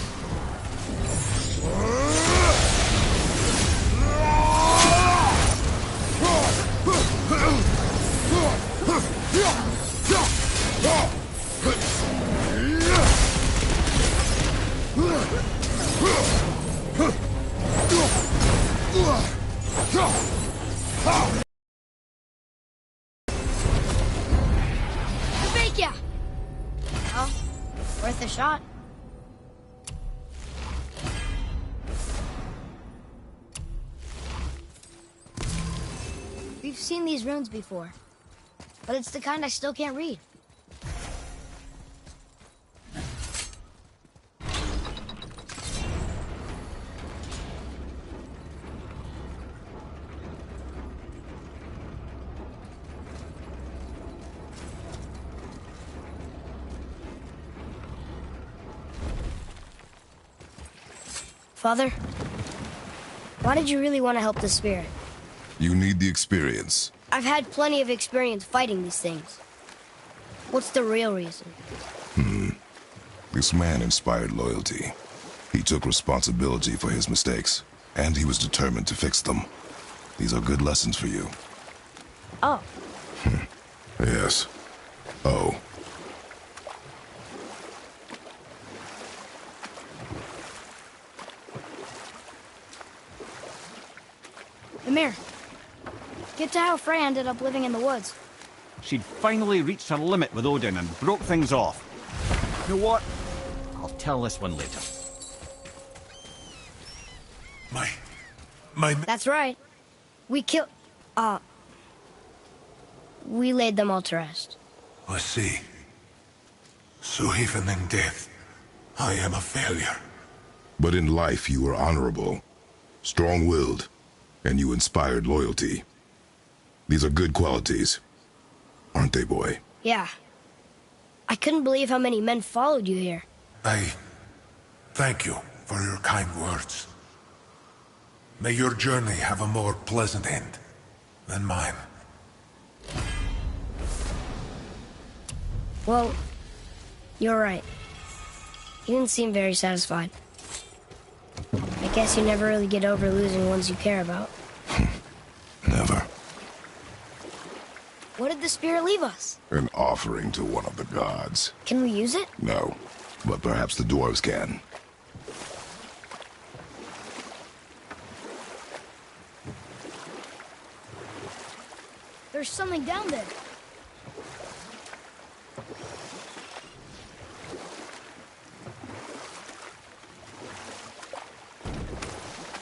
Well, worth a shot. We've seen these runes before, but it's the kind I still can't read. Father, why did you really want to help the spirit? You need the experience. I've had plenty of experience fighting these things. What's the real reason? This man inspired loyalty. He took responsibility for his mistakes, and he was determined to fix them. These are good lessons for you. Oh. Yes. Oh. Ymir, get to how Frey ended up living in the woods. She'd finally reached her limit with Odin and broke things off. You know what? I'll tell this one later. That's right. We laid them all to rest. I see. So even in death, I am a failure. But in life you were honorable, strong-willed, and you inspired loyalty. These are good qualities, aren't they, boy? Yeah. I couldn't believe how many men followed you here. I thank you for your kind words. May your journey have a more pleasant end than mine. Well, you're right. You didn't seem very satisfied. I guess you never really get over losing ones you care about. Never. What did the spirit leave us? An offering to one of the gods. Can we use it? No, but perhaps the dwarves can. There's something down there.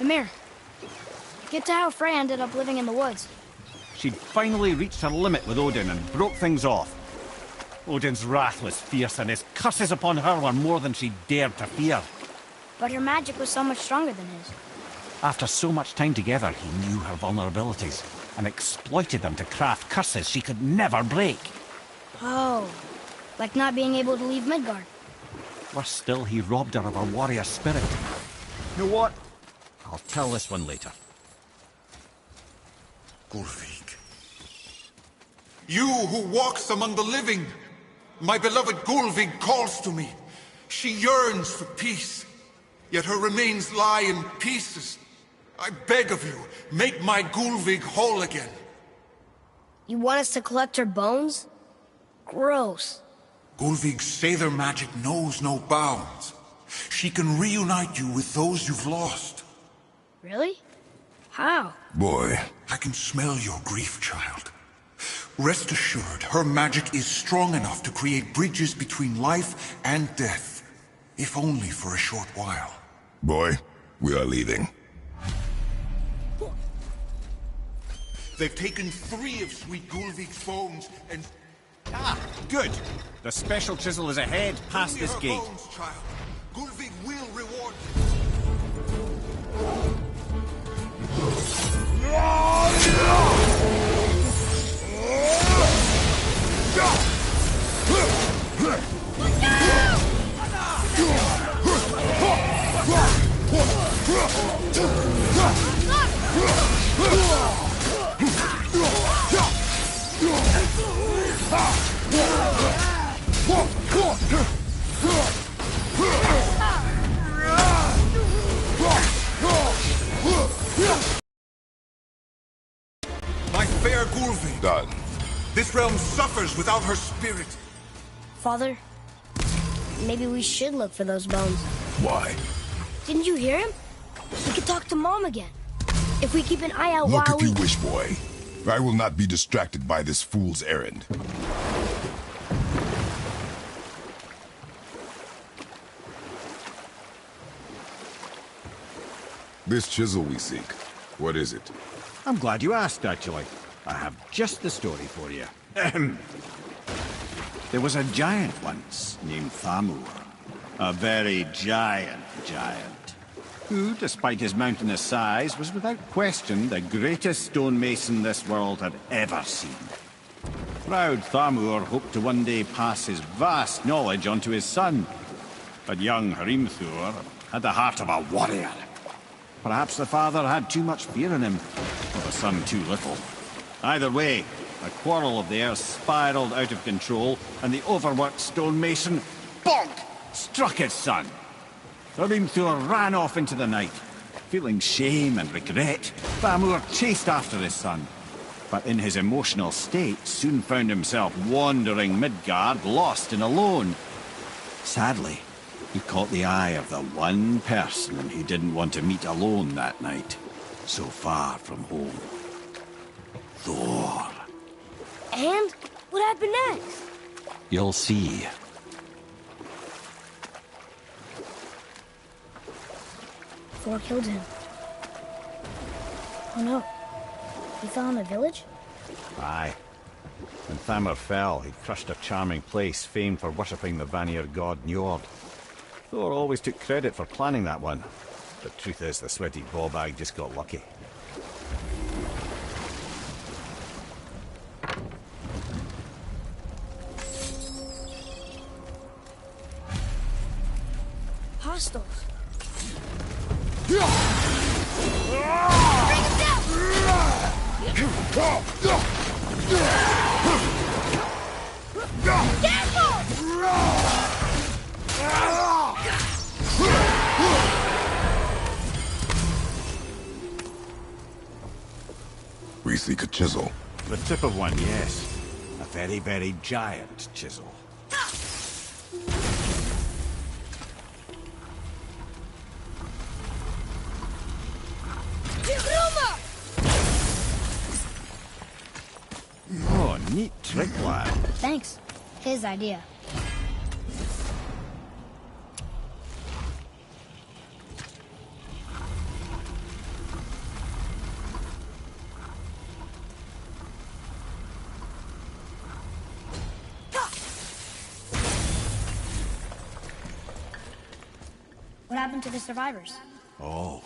Ymir, get to how Frey ended up living in the woods. She'd finally reached her limit with Odin and broke things off. Odin's wrath was fierce, and his curses upon her were more than she dared to fear. But her magic was so much stronger than his. After so much time together, he knew her vulnerabilities and exploited them to craft curses she could never break. Oh, like not being able to leave Midgard. Worse still, he robbed her of her warrior spirit. You know what? I'll tell this one later. Gulfik. You who walks among the living. My beloved Gulvig calls to me. She yearns for peace, yet her remains lie in pieces. I beg of you, make my Gulvig whole again. You want us to collect her bones? Gross. Gulvig's Sather magic knows no bounds. She can reunite you with those you've lost. Really? How? Boy. I can smell your grief, child. Rest assured, her magic is strong enough to create bridges between life and death, if only for a short while. Boy, we are leaving. They've taken 3 of Sweet Gulvig's bones and... Ah, good. The special chisel is ahead, past this gate. Bones, child. Gulvig will reward My fair Gulvig. Done. This realm suffers without her spirit. Father, maybe we should look for those bones. Why? Didn't you hear him? We could talk to Mom again. If we keep an eye out Look while if you wish, boy. I will not be distracted by this fool's errand. This chisel we seek, what is it? I'm glad you asked, actually. I have just the story for you. There was a giant once, named Thamur. A very giant, who, despite his mountainous size, was without question the greatest stonemason this world had ever seen. Proud Thamur hoped to one day pass his vast knowledge on to his son. But young Hrimthur had the heart of a warrior. Perhaps the father had too much fear in him, or the son too little. Either way, a quarrel of theirs spiraled out of control, and the overworked stonemason, bonk, struck his son. Hrimthur ran off into the night. Feeling shame and regret, Thamur chased after his son. But in his emotional state, soon found himself wandering Midgard, lost and alone. Sadly, he caught the eye of the one person he didn't want to meet alone that night, so far from home. Thor. And? What happened next? You'll see. Thor killed him. Oh no. He fell in a village? Aye. When Thamur fell, he crushed a charming place famed for worshipping the Vanir god Njord. Thor always took credit for planning that one. The truth is, the sweaty ballbag just got lucky. Hostiles. We seek a chisel. The tip of one, yes. A very, very giant chisel. Oh, neat trick, lad. Thanks. His idea. What happened to the survivors? Oh,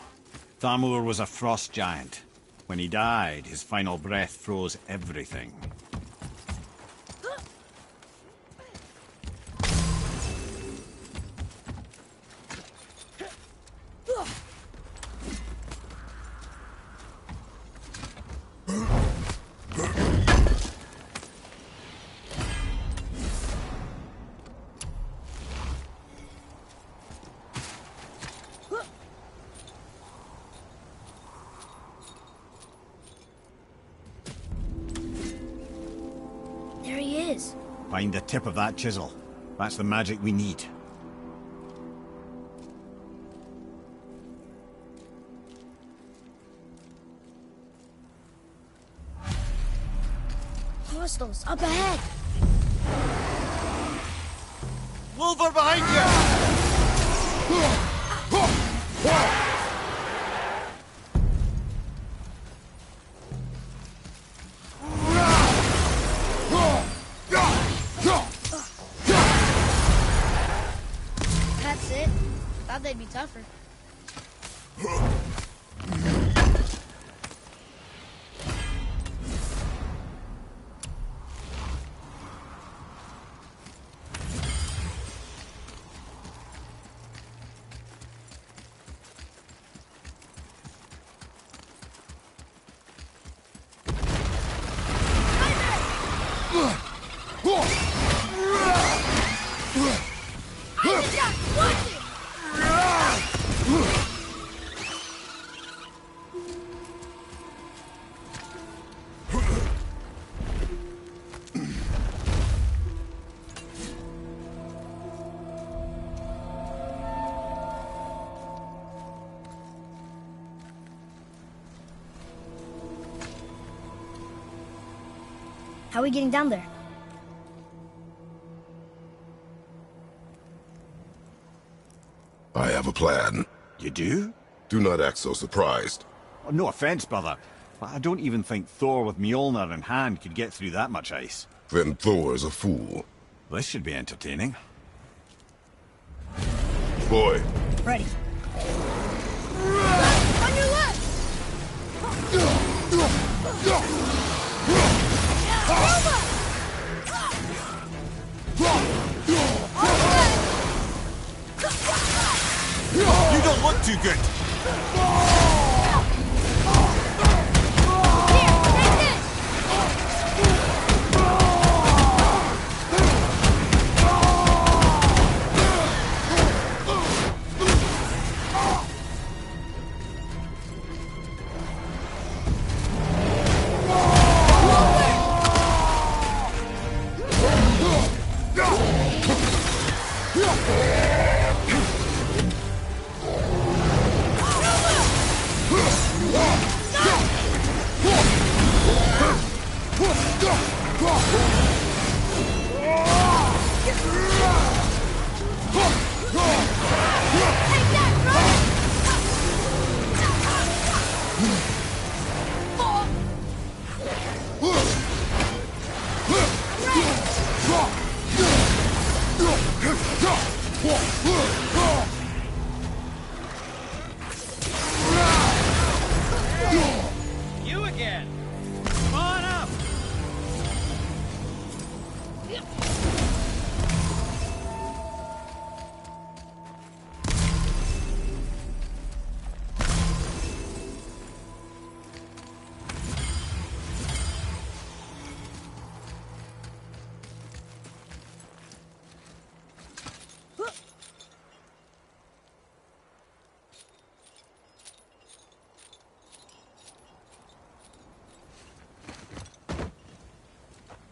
Thamur was a frost giant. When he died, his final breath froze everything. is. Find the tip of that chisel. That's the magic we need. Hostiles up ahead. Wolver behind you! That's it. Thought they'd be tougher. How are we getting down there? I have a plan. You do? Do not act so surprised. Oh, no offense, brother, but I don't even think Thor with Mjolnir in hand could get through that much ice. Then Thor is a fool. This should be entertaining. Boy, Ready. On your left! You don't look too good! Here, take this! You again! Come on up!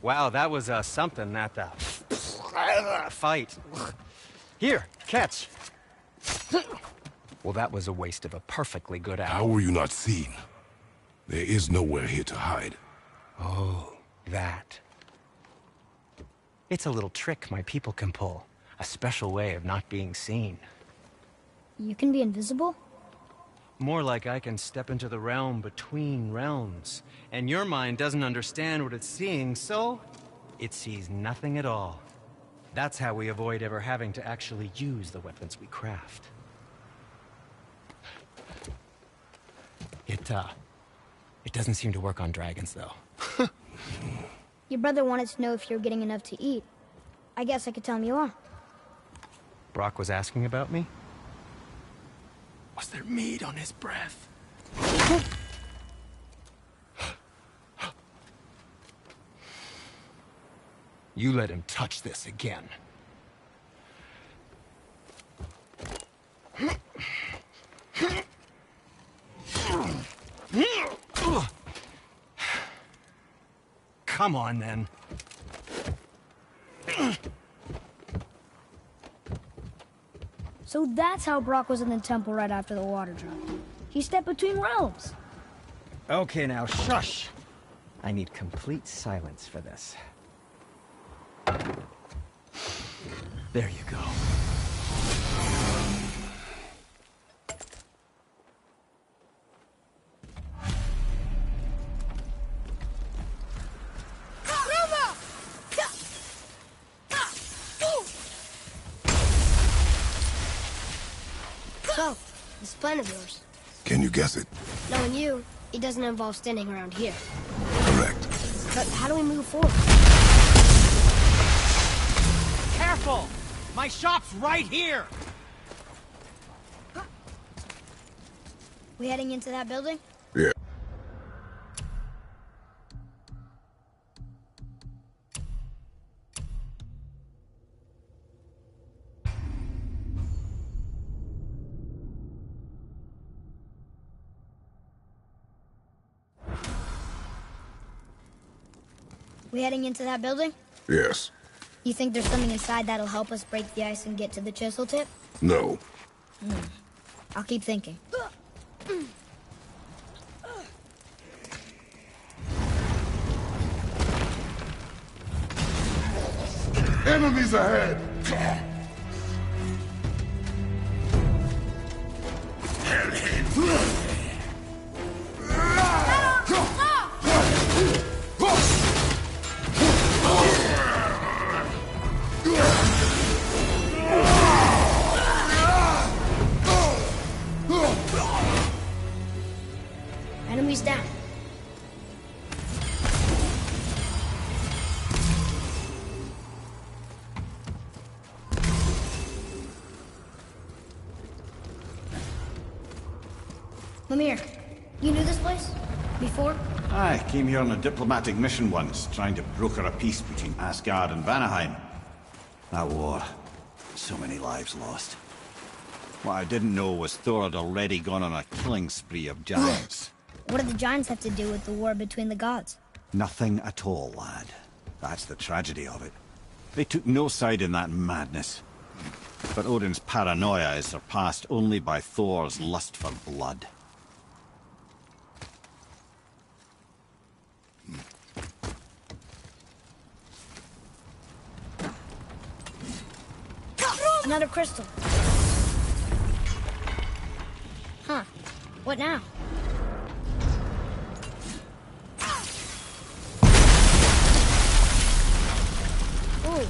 Wow, that was something, that fight. Here, catch. Well, that was a waste of a perfectly good how hour. were you not seen? There is nowhere here to hide. Oh, that. It's a little trick my people can pull. A special way of not being seen. You can be invisible? More like I can step into the realm between realms, and your mind doesn't understand what it's seeing, so it sees nothing at all. That's how we avoid ever having to actually use the weapons we craft. It doesn't seem to work on dragons, though. Your brother wanted to know if you're getting enough to eat. I guess I could tell him you are. Brock was asking about me? Was there meat on his breath? You let him touch this again. Come on, then. So that's how Brock was in the temple right after the water dropped. He stepped between realms. Okay, now shush. I need complete silence for this. There you go. So, this plan of yours. Can you guess it? Knowing you, it doesn't involve standing around here. Correct. But how do we move forward? Careful! My shop's right here! We heading into that building? Yeah. We heading into that building? Yes. You think there's something inside that'll help us break the ice and get to the chisel tip? No. I'll keep thinking. Enemies ahead! Enemies down. Lemire, you knew this place? Before? I came here on a diplomatic mission once, trying to broker a peace between Asgard and Vanaheim. That war. So many lives lost. What I didn't know was Thor had already gone on a killing spree of giants. What do the giants have to do with the war between the gods? Nothing at all, lad. That's the tragedy of it. They took no side in that madness. But Odin's paranoia is surpassed only by Thor's lust for blood. Another crystal. Huh. What now? Ooh,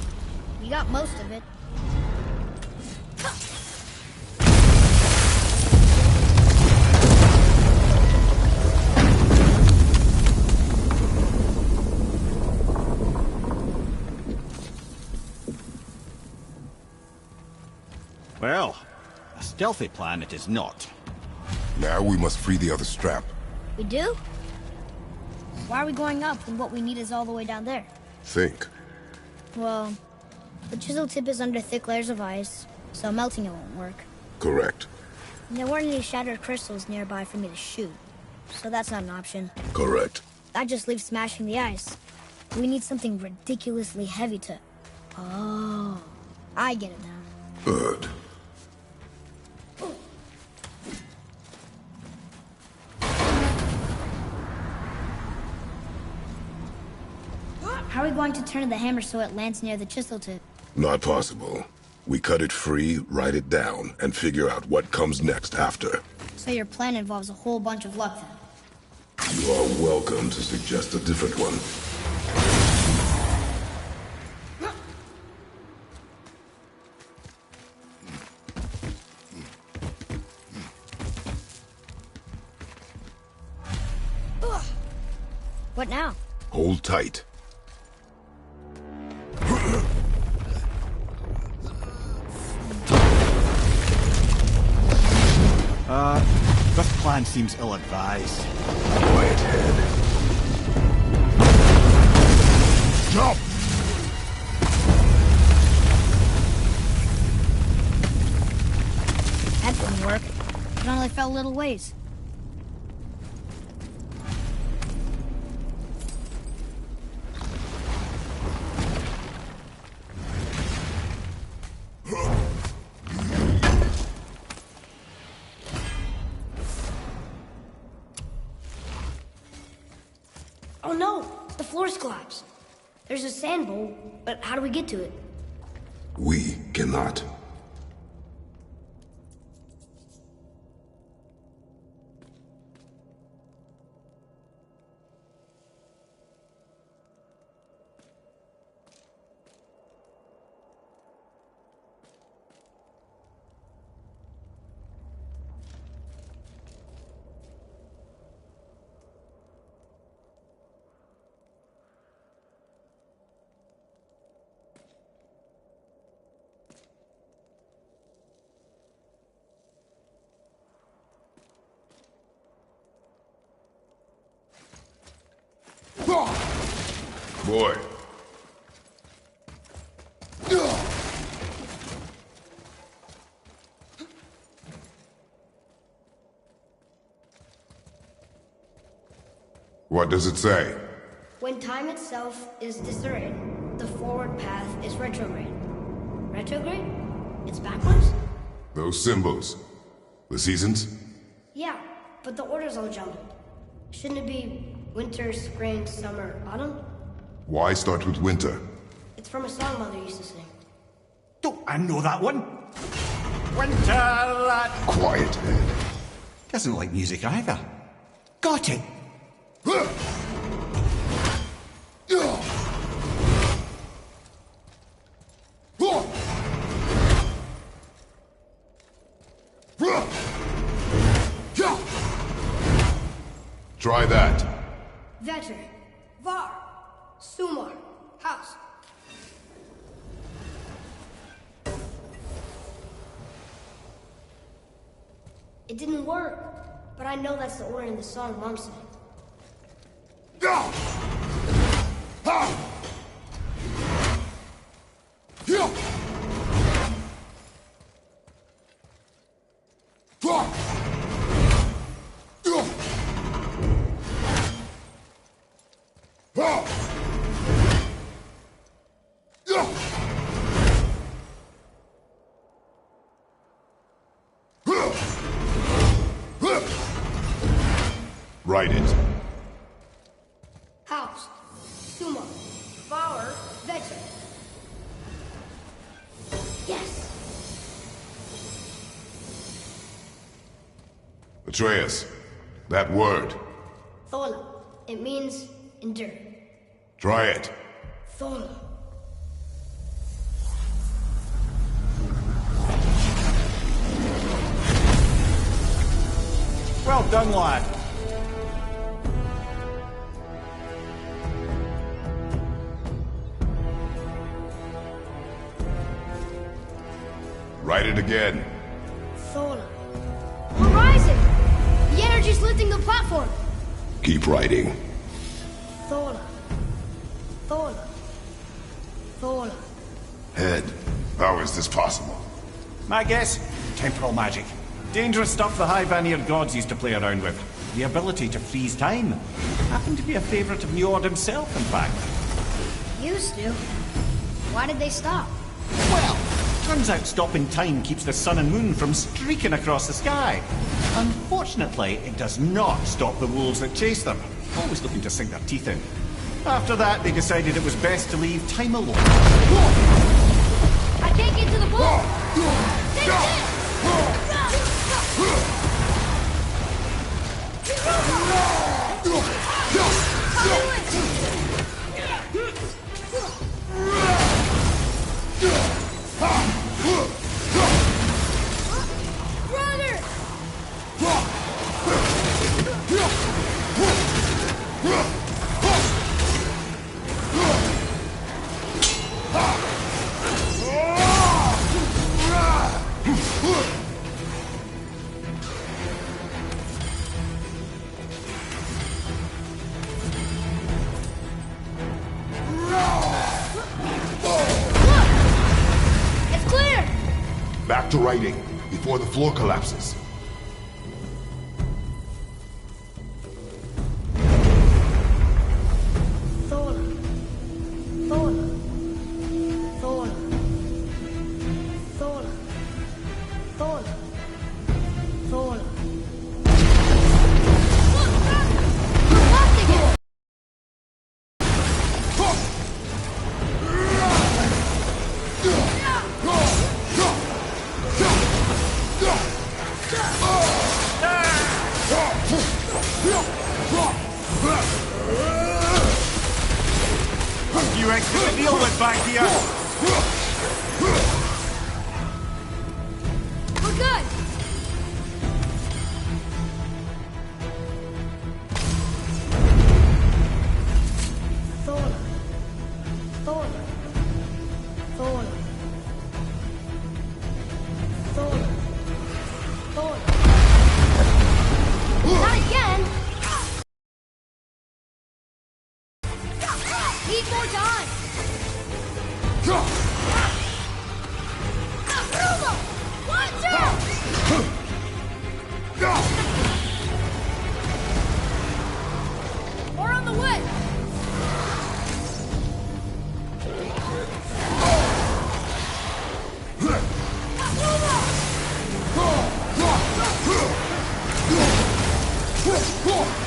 you got most of it. Well, a stealthy plan it is not. Now we must free the other strap. We do? Why are we going up when what we need is all the way down there? Think. Well, the chisel tip is under thick layers of ice, so melting it won't work. Correct. And there weren't any shattered crystals nearby for me to shoot, so that's not an option. Correct. That just leaves smashing the ice. We need something ridiculously heavy to... Oh, I get it now. Good. How are we going to turn the hammer so it lands near the chisel tip? Not possible. We cut it free, write it down, and figure out what comes next after. So your plan involves a whole bunch of luck then? You are welcome to suggest a different one. What now? Hold tight. This plan seems ill-advised. Quiet head. Jump! That didn't work. It only fell a little ways. Oh no! The floor's collapsed. There's a sand bowl, but how do we get to it? We cannot. Boy. What does it say? When time itself is disarrayed, the forward path is retrograde. Retrograde? It's backwards? Those symbols. The seasons? Yeah, but the order's all jumbled. Shouldn't it be winter, spring, summer, autumn? Why start with winter? It's from a song Mother used to sing. Don't I know that one? Winter! Quiet, Ed. Doesn't like music either. Got it! Try that. Vetter, Var, Sumar, House. It didn't work, but I know that's the order in the song Mom sang. Write it. House, Sumar, Var, Vetter. Yes! Atreus, that word. Thola. It means endure. Try it. Thola. Well done, lad. Write it again. Thola. We're rising! The energy's lifting the platform! Keep writing. Thola. Thola. Thola. Ed, how is this possible? My guess? Temporal magic. Dangerous stuff the High Vanir gods used to play around with. The ability to freeze time. Happened to be a favourite of Njord himself, in fact. Used to. Why did they stop? Well, turns out stopping time keeps the sun and moon from streaking across the sky. Unfortunately, it does not stop the wolves that chase them, always looking to sink their teeth in. After that, they decided it was best to leave time alone. I can't get to the ball! Take this! Brother! It's clear! Back to writing, before the floor collapses. you expect to deal with back here? We're good! Thor. Thor. Thor. Thor. Thor. Not again! Need more time! Bruno! Watch out! More on the way!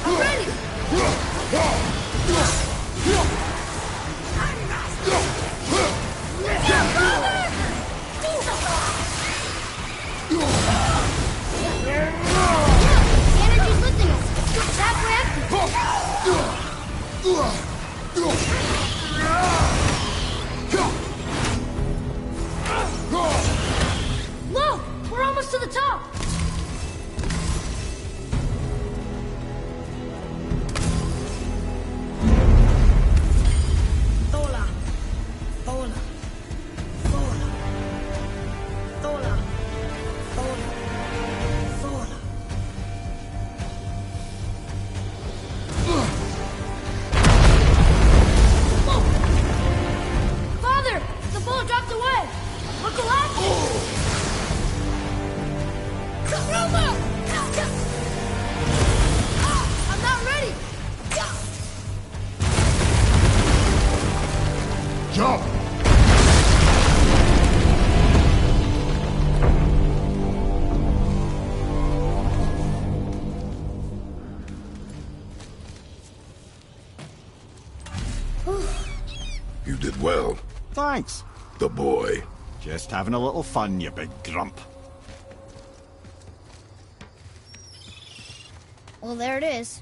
I'm ready! The energy's lifting us. It's halfway empty. Look! We're almost to the top! Thola. Thola. Thola. Thola. Thola. Thola. Whoa! Father! The ball dropped away! We're collapsing! Roma! I'm not ready! Jump! You did well. Thanks. The boy. Just having a little fun, you big grump. Well, there it is.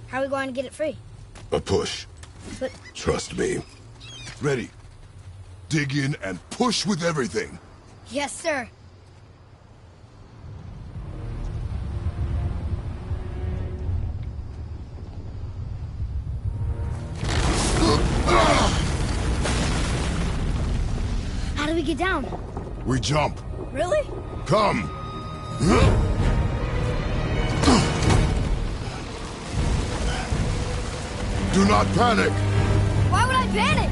How are we going to get it free? A push. But Trust me. Ready. Dig in and push with everything. yes, sir. How do we get down? We jump. Really? Come. Do not panic. Why would I panic?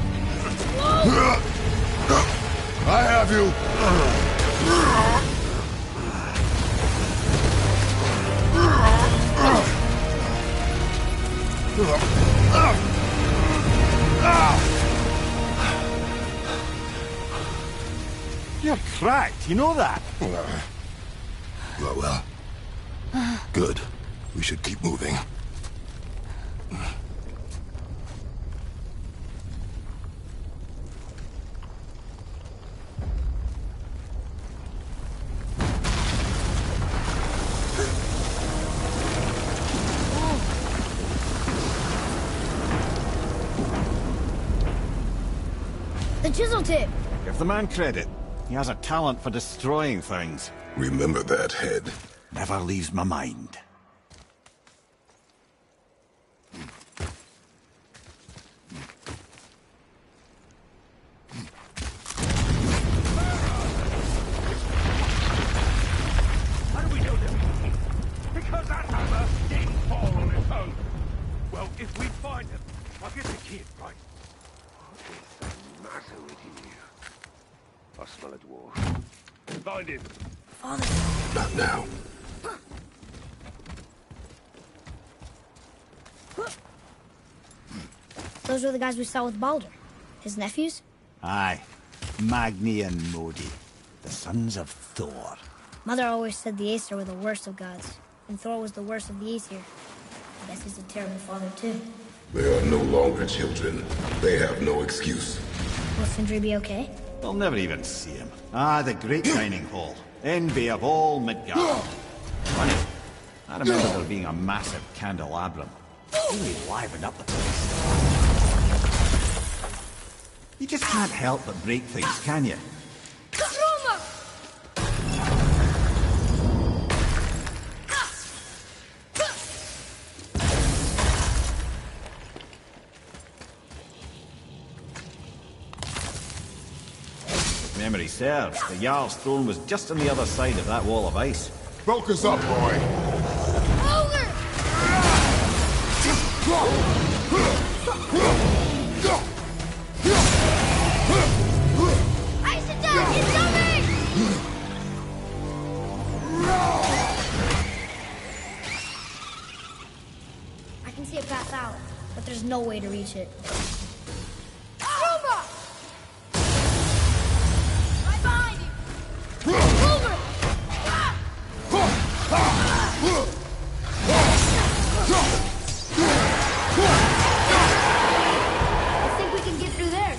I have you. You're cracked, you know that? Well. Good. We should keep moving. The chisel tip. Give the man credit. He has a talent for destroying things. Remember that, head. Never leaves my mind. How do we know this? Because that hammer didn't fall on its own. Well, if we find him, I'll get the kid, right? What is the matter with you? I smell a dwarf. Find him. Father. Not now. Those were the guys we saw with Baldur. His nephews? Aye. Magni and Modi. The sons of Thor. Mother always said the Aesir were the worst of gods, and Thor was the worst of the Aesir. I guess he's a terrible father, too. They are no longer children. They have no excuse. Will Sindri be okay? We'll never even see him. Ah, the great dining hall. Envy of all Midgard. Funny. I remember there being a massive candelabrum. Really livened up the place. can't help but break things, can you? If memory serves, the Jarl's throne was just on the other side of that wall of ice. Focus up, boy. Ogre! Ice attack! It's coming! I can see a path out, but there's no way to reach it. Right behind you! Over! I think we can get through there.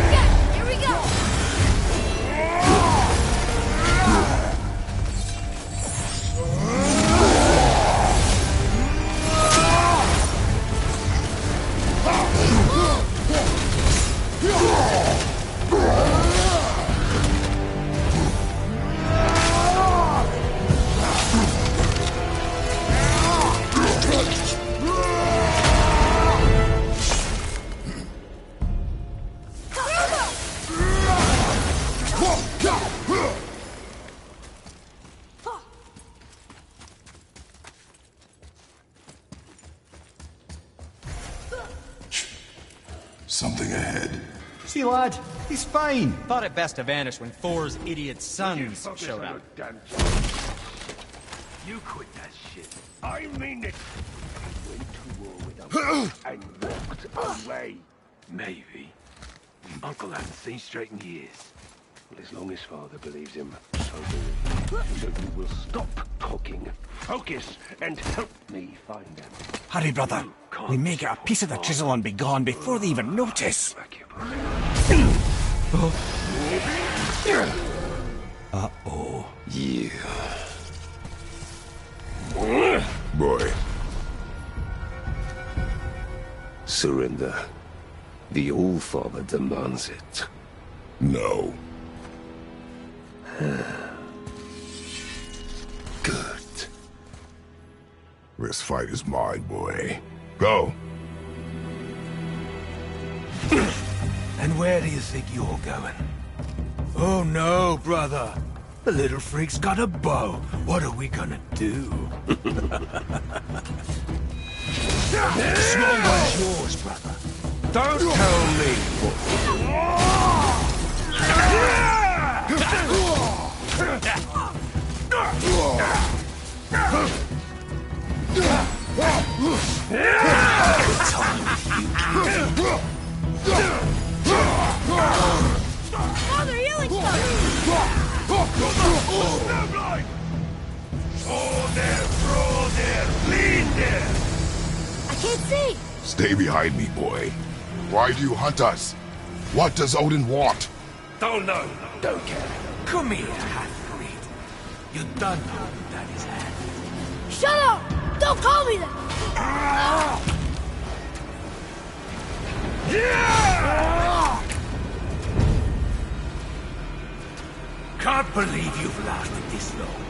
Okay, here we go. Something ahead. See, lad, he's fine. Thought it best to vanish when Thor's idiot sons showed up. You quit that shit. I mean it. You went to war with them and walked away. Maybe. Uncle hasn't seen straight in years. Well, as long as father believes him, so do we. So you will stop talking, focus, and help me find them. Hurry, brother. We may get a piece of the chisel and be gone before they even notice. Uh-oh. Yeah. Boy. Surrender. The All-Father demands it. No. Good. This fight is mine, boy. Go. And where do you think you're going? Oh no, brother. The little freak's got a bow. What are we gonna do? Small one's yours, brother. Don't tell me. Father, healing stuff! I can't see! Stay behind me, boy. Why do you hunt us? What does Odin want? Don't know. Don't care. Come here, half-breed. You done holding Daddy's hand. Shut up! Don't call me that! Can't believe you've lasted this long.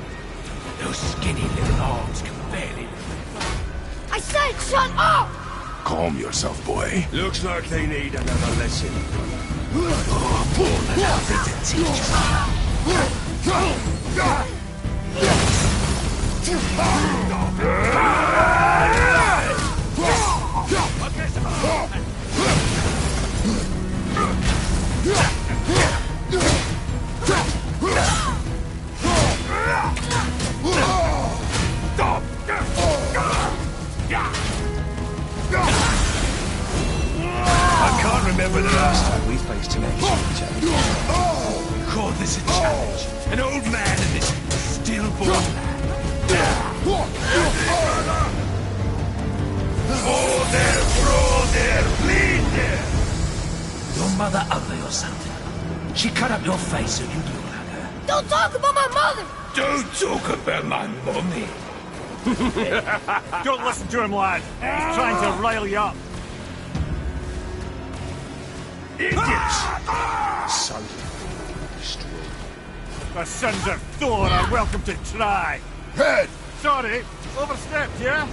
Those skinny little arms can barely lift. I said shut up! Calm yourself, boy. Looks like they need another lesson. Oh, Paul, allow me to teach I can't remember the last time we faced an ancient challenge. You call this a challenge? An old man and this stillborn lad. Bleed there! Your mother ugly or something? She cut up your face so you'd look like her. Don't talk about my mother! Don't talk about my mommy. Don't listen to him, lad. He's trying to rile you up. Idiots! So strong. The sons of Thor are welcome to try. Head! Sorry, overstepped, yeah?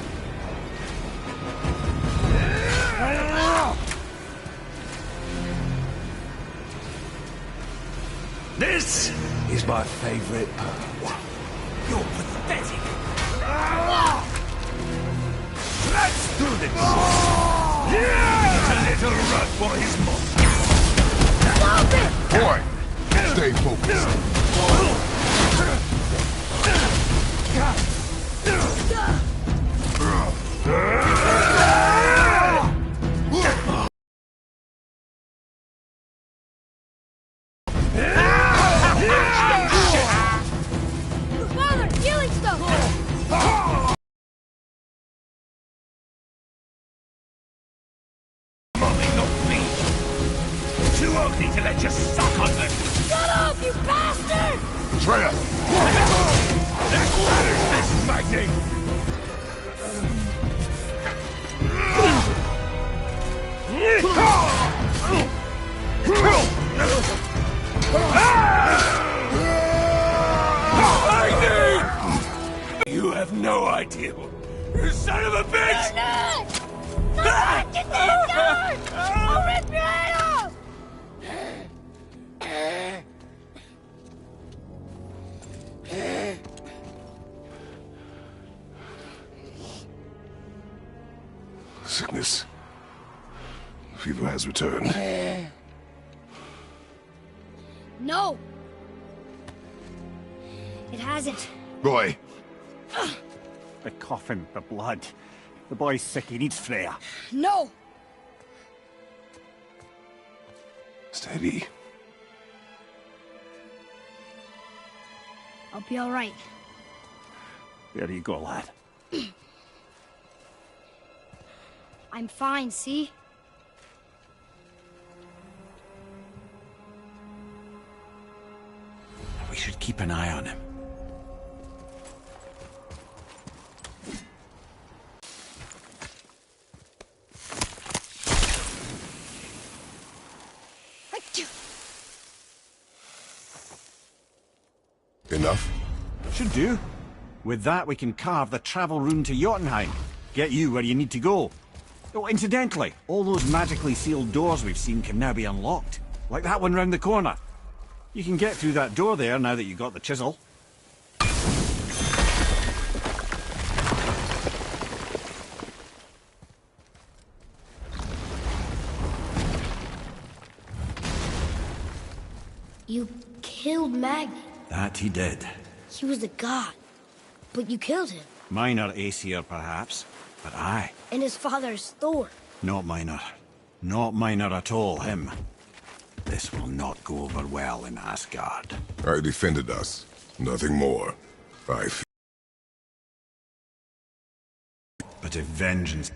This is my favorite part. You're pathetic. Let's do this. Yeah! A little run for his mom. Stop it! Boy, stay focused. Father, healing stuff! Mommy, not me. Too ugly to let you suck on them. Shut up, you bastard! Treya! That ladder's this magnet. You have no idea. You son of a bitch! Get the gun! I'll rip your head off! Sickness. Fever has returned. No! It hasn't. Boy, The coughing, the blood. The boy's sick, he needs Freya. No! steady. I'll be alright. There you go, lad. I'm fine, see? We should keep an eye on him. Enough? Should do. With that, we can carve the travel rune to Jotunheim. Get you where you need to go. Oh, incidentally, all those magically sealed doors we've seen can now be unlocked. Like that one round the corner. You can get through that door there now that you've got the chisel. You killed Magni. That he did. He was a god. But you killed him. Minor Aesir, perhaps. But aye. And his father's Thor. Not minor. Not minor at all, him. This will not go over well in Asgard. I defended us. Nothing more. But if vengeance